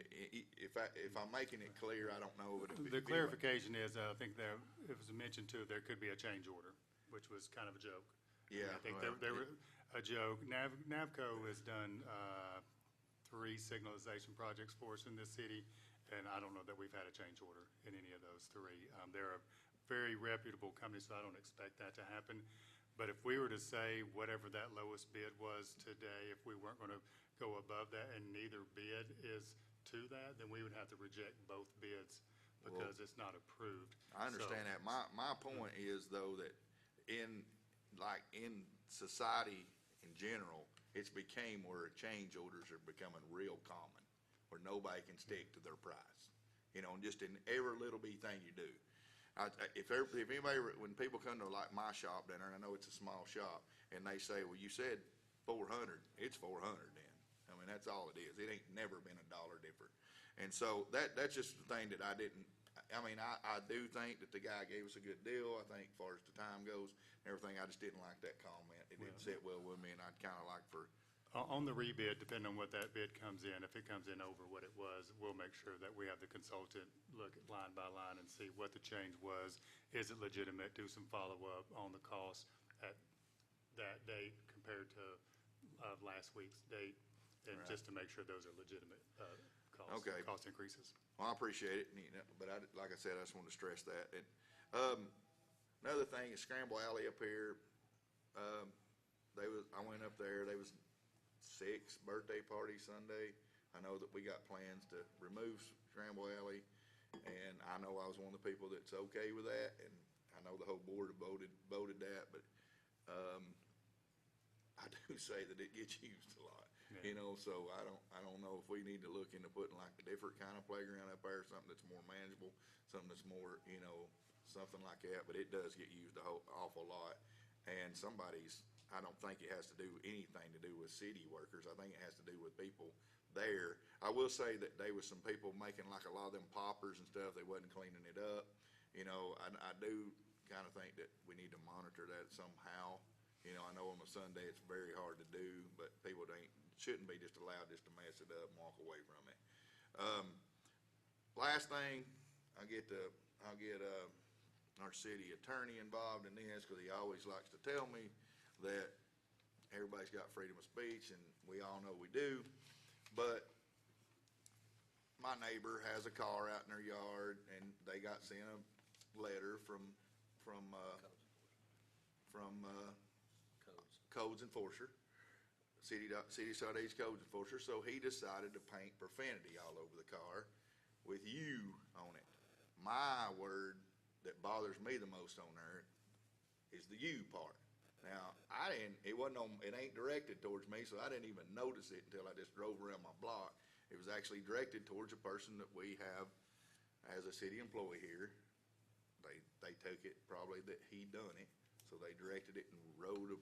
[SPEAKER 5] if I'm making it clear, I don't know.
[SPEAKER 10] The clarification is, I think it was mentioned too, there could be a change order, which was kind of a joke.
[SPEAKER 5] Yeah.
[SPEAKER 10] I think there were a joke. NAVCO has done 3 signalization projects for us in this city, and I don't know that we've had a change order in any of those 3. They're a very reputable company, so I don't expect that to happen. But if we were to say whatever that lowest bid was today, if we weren't going to go above that and neither bid is to that, then we would have to reject both bids because it's not approved.
[SPEAKER 5] I understand that. My point is, though, that in society in general, it's became where change orders are becoming real common, where nobody can stick to their price, and just in every little bitty thing you do. If anybody, when people come to like my shop down there, and I know it's a small shop, and they say, well, you said 400, it's 400 then. I mean, that's all it is. It ain't never been $1 different. And so that's just the thing that I didn't, I do think that the guy gave us a good deal. I think as far as the time goes and everything, I just didn't like that comment. It didn't sit well with me, and I'd kind of like for,
[SPEAKER 10] On the rebid, depending on what that bid comes in, if it comes in over what it was, we'll make sure that we have the consultant look at line by line and see what the change was. Is it legitimate? Do some follow-up on the cost at that date compared to last week's date, and
[SPEAKER 5] Right.
[SPEAKER 10] just to make sure those are legitimate
[SPEAKER 5] Okay.
[SPEAKER 10] cost increases.
[SPEAKER 5] well, I appreciate it, but like I said, I just wanted to stress that. And, another thing is Scramble Alley up here. I went up there, there was 6 birthday party Sunday. I know that we got plans to remove Scramble Alley, and I know I was one of the people that's okay with that, and I know the whole board voted that, but, I do say that it gets used a lot, so I don't know if we need to look into putting like a different kind of playground up there, something that's more manageable, something that's more, something like that, but it does get used a whole awful lot. And I don't think it has to do anything to do with city workers. I think it has to do with people there. I will say that there was some people making like a lot of them poppers and stuff. They wasn't cleaning it up. I do kind of think that we need to monitor that somehow. I know on a Sunday it's very hard to do, but people shouldn't be just allowed just to mess it up and walk away from it. Last thing, I'll get our city attorney involved in this, because he always likes to tell me that everybody's got freedom of speech, and we all know we do. But my neighbor has a car out in their yard, and they got sent a letter from Codes Enforcer, City of Saude's Codes Enforcer. So he decided to paint profanity all over the car with "you" on it. My word that bothers me the most on there is the "you" part. Now, it ain't directed towards me, so I didn't even notice it until I just drove around my block. It was actually directed towards a person that we have as a city employee here. They took it probably that he done it, so they directed it and wrote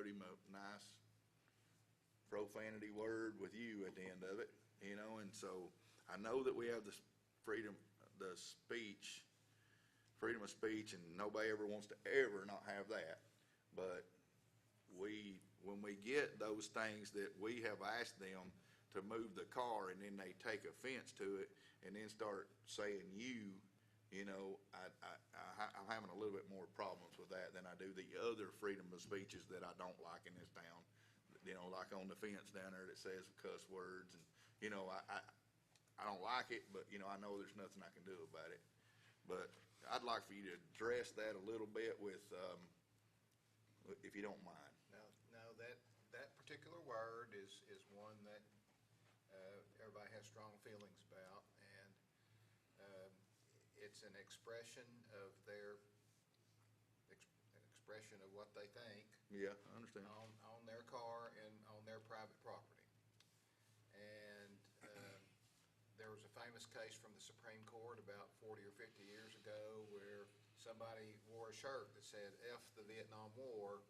[SPEAKER 5] him a nice profanity word with "you" at the end of it, and so I know that we have the freedom of speech, and nobody ever wants to ever not have that. But when we get those things that we have asked them to move the car, and then they take offense to it and then start saying "you," I'm having a little bit more problems with that than I do the other freedom of speeches that I don't like in this town. Like on the fence down there that says cuss words, and I don't like it, but I know there's nothing I can do about it. But I'd like for you to address that a little bit with, if you don't mind.
[SPEAKER 9] No, that particular word is one that everybody has strong feelings about, and it's an expression of their expression of what they think.
[SPEAKER 5] Yeah, I understand.
[SPEAKER 9] On their car and on their private property. And there was a famous case from the Supreme Court about 40 or 50 years ago where somebody wore a shirt that said "F the Vietnam War"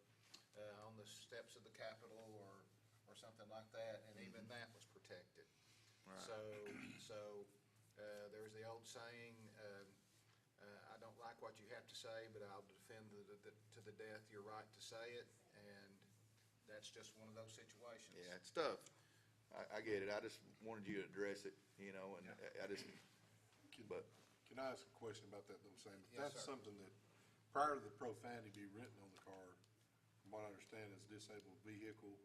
[SPEAKER 9] on the steps of the Capitol or something like that, and even that was protected.
[SPEAKER 5] Right.
[SPEAKER 9] So there's the old saying, I don't like what you have to say, but I'll defend to the death your right to say it, and that's just one of those situations.
[SPEAKER 5] Yeah, it's tough. I get it. I just wanted you to address it, and but.
[SPEAKER 15] Can I ask a question about that though, Sam? If
[SPEAKER 9] Yes,
[SPEAKER 15] that's
[SPEAKER 9] sir.
[SPEAKER 15] something that, prior to the profanity be written on the car, from what I understand is disabled vehicle,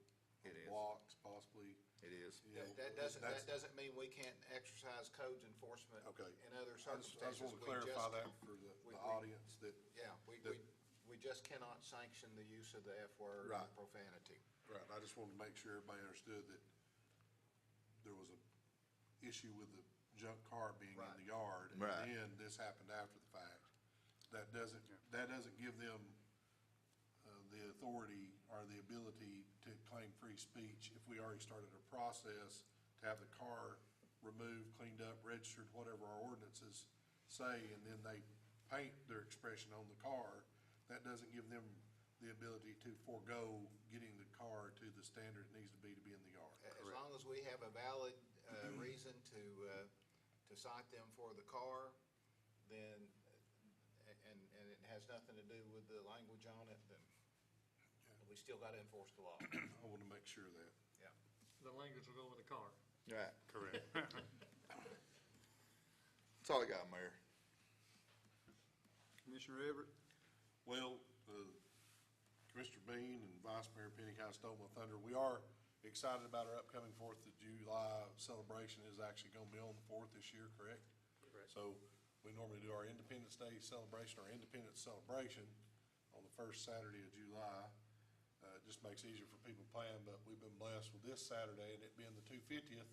[SPEAKER 5] It is.
[SPEAKER 15] blocks possibly.
[SPEAKER 5] It is.
[SPEAKER 9] That doesn't mean we can't exercise codes enforcement
[SPEAKER 15] Okay.
[SPEAKER 9] in other
[SPEAKER 15] I just
[SPEAKER 9] circumstances.
[SPEAKER 15] want to clarify that for
[SPEAKER 9] we-
[SPEAKER 15] the audience that.
[SPEAKER 9] Yeah,
[SPEAKER 15] that-
[SPEAKER 9] we just cannot sanction the use of the F word
[SPEAKER 15] Right.
[SPEAKER 9] and profanity.
[SPEAKER 15] Right, I just wanted to make sure everybody understood that there was a issue with the junk car being in the yard. And
[SPEAKER 5] Right.
[SPEAKER 15] then this happened after the fact. That doesn't give them the authority or the ability to claim free speech if we already started a process to have the car removed, cleaned up, registered, whatever our ordinances say, and then they paint their expression on the car. That doesn't give them the ability to forego getting the car to the standard it needs to be in the yard.
[SPEAKER 9] As long as we have a valid reason to cite them for the car, then, and it has nothing to do with the language on it, then we still got to enforce the law.
[SPEAKER 15] I want to make sure of that.
[SPEAKER 9] Yeah.
[SPEAKER 8] The language will go with the car.
[SPEAKER 5] Right.
[SPEAKER 10] Correct.
[SPEAKER 5] That's all I got, Mayor.
[SPEAKER 1] Commissioner Everett?
[SPEAKER 15] Well, Commissioner Bean and Vice Mayor Penny kind of stole my thunder. We are excited about our upcoming 4th of July celebration. Is actually going to be on the 4th this year, correct?
[SPEAKER 8] Correct.
[SPEAKER 15] So we normally do our Independence Day celebration, our Independence celebration on the first Saturday of July. It just makes it easier for people to plan, but we've been blessed with this Saturday and it being the 250th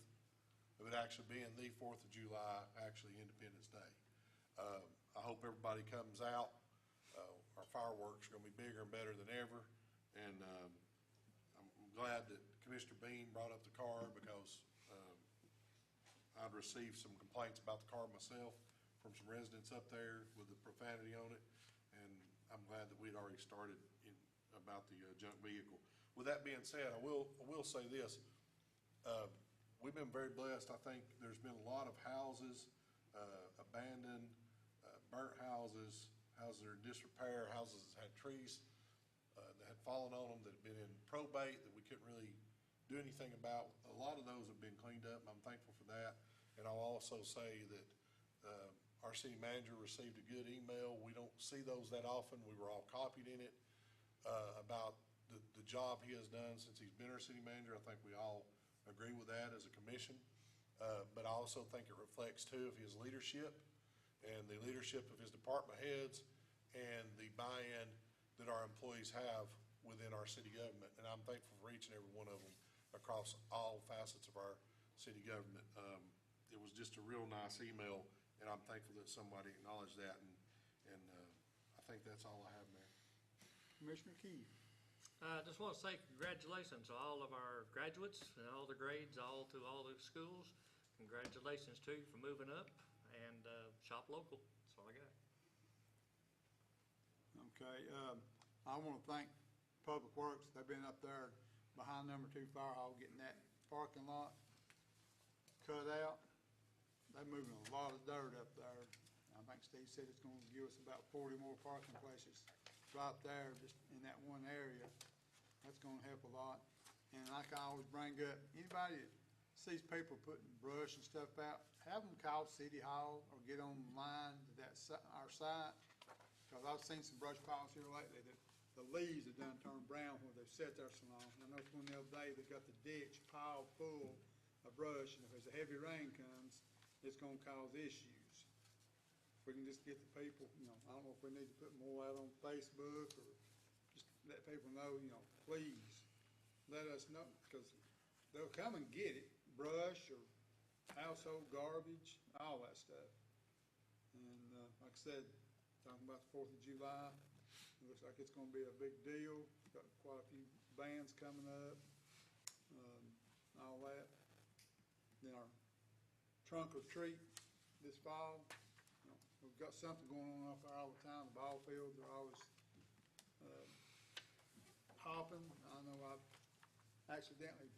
[SPEAKER 15] of it actually being the 4th of July, actually Independence Day. I hope everybody comes out. Our fireworks are going to be bigger and better than ever. And I'm glad that Commissioner Bean brought up the car because I'd received some complaints about the car myself from some residents up there with the profanity on it. And I'm glad that we'd already started about the junk vehicle. With that being said, I will say this. We've been very blessed. I think there's been a lot of houses abandoned, burnt houses that are in disrepair, houses that had trees that had fallen on them, that had been in probate, that we couldn't really do anything about. A lot of those have been cleaned up, and I'm thankful for that. And I'll also say that our city manager received a good email. We don't see those that often. We were all copied in it about the job he has done since he's been our city manager. I think we all agree with that as a commission. But I also think it reflects, too, of his leadership and the leadership of his department heads and the buy-in that our employees have within our city government. And I'm thankful for each and every one of them across all facets of our city government. It was just a real nice email, and I'm thankful that somebody acknowledged that. And I think that's all I have, Mayor.
[SPEAKER 1] Commissioner Key?
[SPEAKER 8] I just want to say congratulations to all of our graduates and all the grades, to all the schools. Congratulations to you for moving up, and shop local. That's all I got.
[SPEAKER 1] Okay, I want to thank Public Works. They've been up there behind number 2 fire hall, getting that parking lot cut out. They're moving a lot of dirt up there. I think Steve said it's going to give us about 40 more parking places right there, just in that one area. That's going to help a lot. And like I always bring up, anybody that sees people putting brush and stuff out, have them call City Hall or get online to our site. Because I've seen some brush piles here lately that the leaves have done turned brown where they've sat there so long. I noticed one the other day, they got the ditch piled full of brush, and if there's a heavy rain comes, it's gonna cause issues. If we can just get the people, I don't know if we need to put more out on Facebook or just let people know, please let us know, because they'll come and get it, brush or household garbage, all that stuff. And like I said, talking about the 4th of July, it looks like it's gonna be a big deal. Got quite a few bands coming up, all that. Then our trunk or treat this fall. We've got something going on up there all the time. The ball fields are always hopping. I know I've accidentally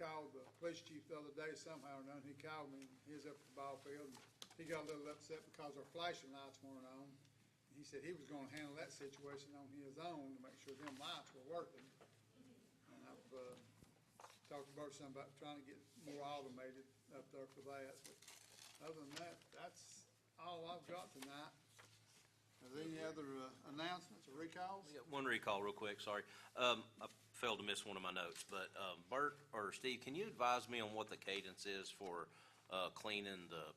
[SPEAKER 1] called the police chief the other day somehow or another. He called me, he was up at the ball field, and he got a little upset because our flashing lights weren't on. He said he was gonna handle that situation on his own to make sure them lights were working. And I've talked to Bert some about trying to get more automated up there for that. But other than that, that's all I've got tonight. Are there any other announcements or recalls?
[SPEAKER 6] Yeah, one recall real quick, sorry. I failed to miss one of my notes, but Bert or Steve, can you advise me on what the cadence is for cleaning the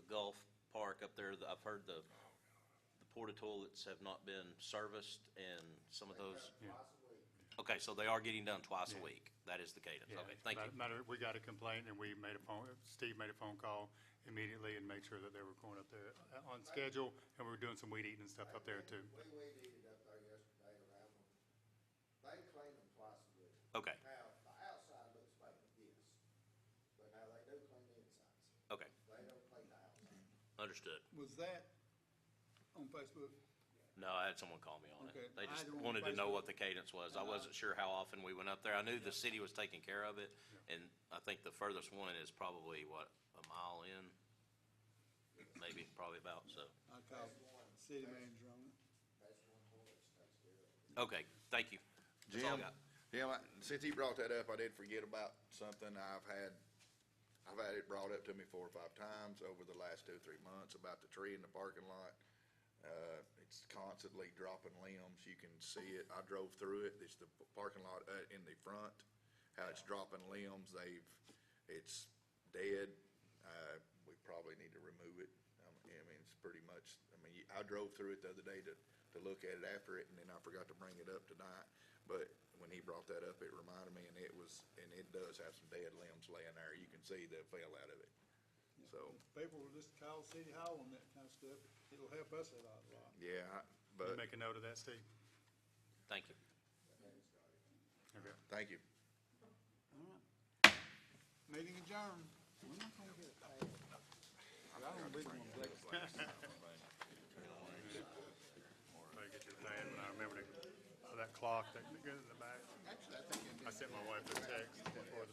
[SPEAKER 6] golf park up there? I've heard the porta toilets have not been serviced and some of those.
[SPEAKER 14] Twice a week.
[SPEAKER 6] Okay, so they are getting done twice a
[SPEAKER 10] Yeah.
[SPEAKER 6] week. That is the cadence.
[SPEAKER 10] Yeah,
[SPEAKER 6] Okay, thank you.
[SPEAKER 10] We got a complaint, and Steve made a phone call immediately and made sure that they were going up there on schedule, and we were doing some weed eating and stuff up there too.
[SPEAKER 14] We weed eated up there yesterday around them. They clean them twice a week.
[SPEAKER 6] Okay,
[SPEAKER 14] Now, the outside looks like this, but now they do clean the insides.
[SPEAKER 6] okay,
[SPEAKER 14] They don't clean the outside.
[SPEAKER 6] understood.
[SPEAKER 1] Was that on Facebook?
[SPEAKER 6] No, I had someone call me on
[SPEAKER 1] Okay,
[SPEAKER 6] it. They
[SPEAKER 1] I
[SPEAKER 6] just
[SPEAKER 1] had it on
[SPEAKER 6] wanted to know
[SPEAKER 1] Facebook.
[SPEAKER 6] what the cadence was. I wasn't sure how often we went up there. I knew the city was taking care of it, and I think the furthest one is probably, what, a mile in? maybe, probably about, so.
[SPEAKER 1] I'll call city manager on it.
[SPEAKER 6] Okay, thank you. That's all I
[SPEAKER 5] Jim,
[SPEAKER 6] got.
[SPEAKER 5] Jim, since he brought that up, I did forget about something I've had it brought up to me 4 or 5 times over the last 2 or 3 months about the tree in the parking lot. It's constantly dropping limbs. You can see it. I drove through it. It's the parking lot in the front, how it's dropping limbs. It's dead. We probably need to remove it. I mean, it's pretty much, I drove through it the other day to look at it after it, and then I forgot to bring it up tonight. But when he brought that up, it reminded me, and it does have some dead limbs laying there. You can see that fell out of it. So,
[SPEAKER 1] People will just call City Hall on that kind of stuff. It'll help us out a lot.
[SPEAKER 5] yeah, but,
[SPEAKER 10] Make a note of that, Steve.
[SPEAKER 6] Thank you.
[SPEAKER 10] Okay.
[SPEAKER 5] thank you.
[SPEAKER 1] Meeting adjourned.
[SPEAKER 10] I get your plan, and I remember that clock that goes in the back.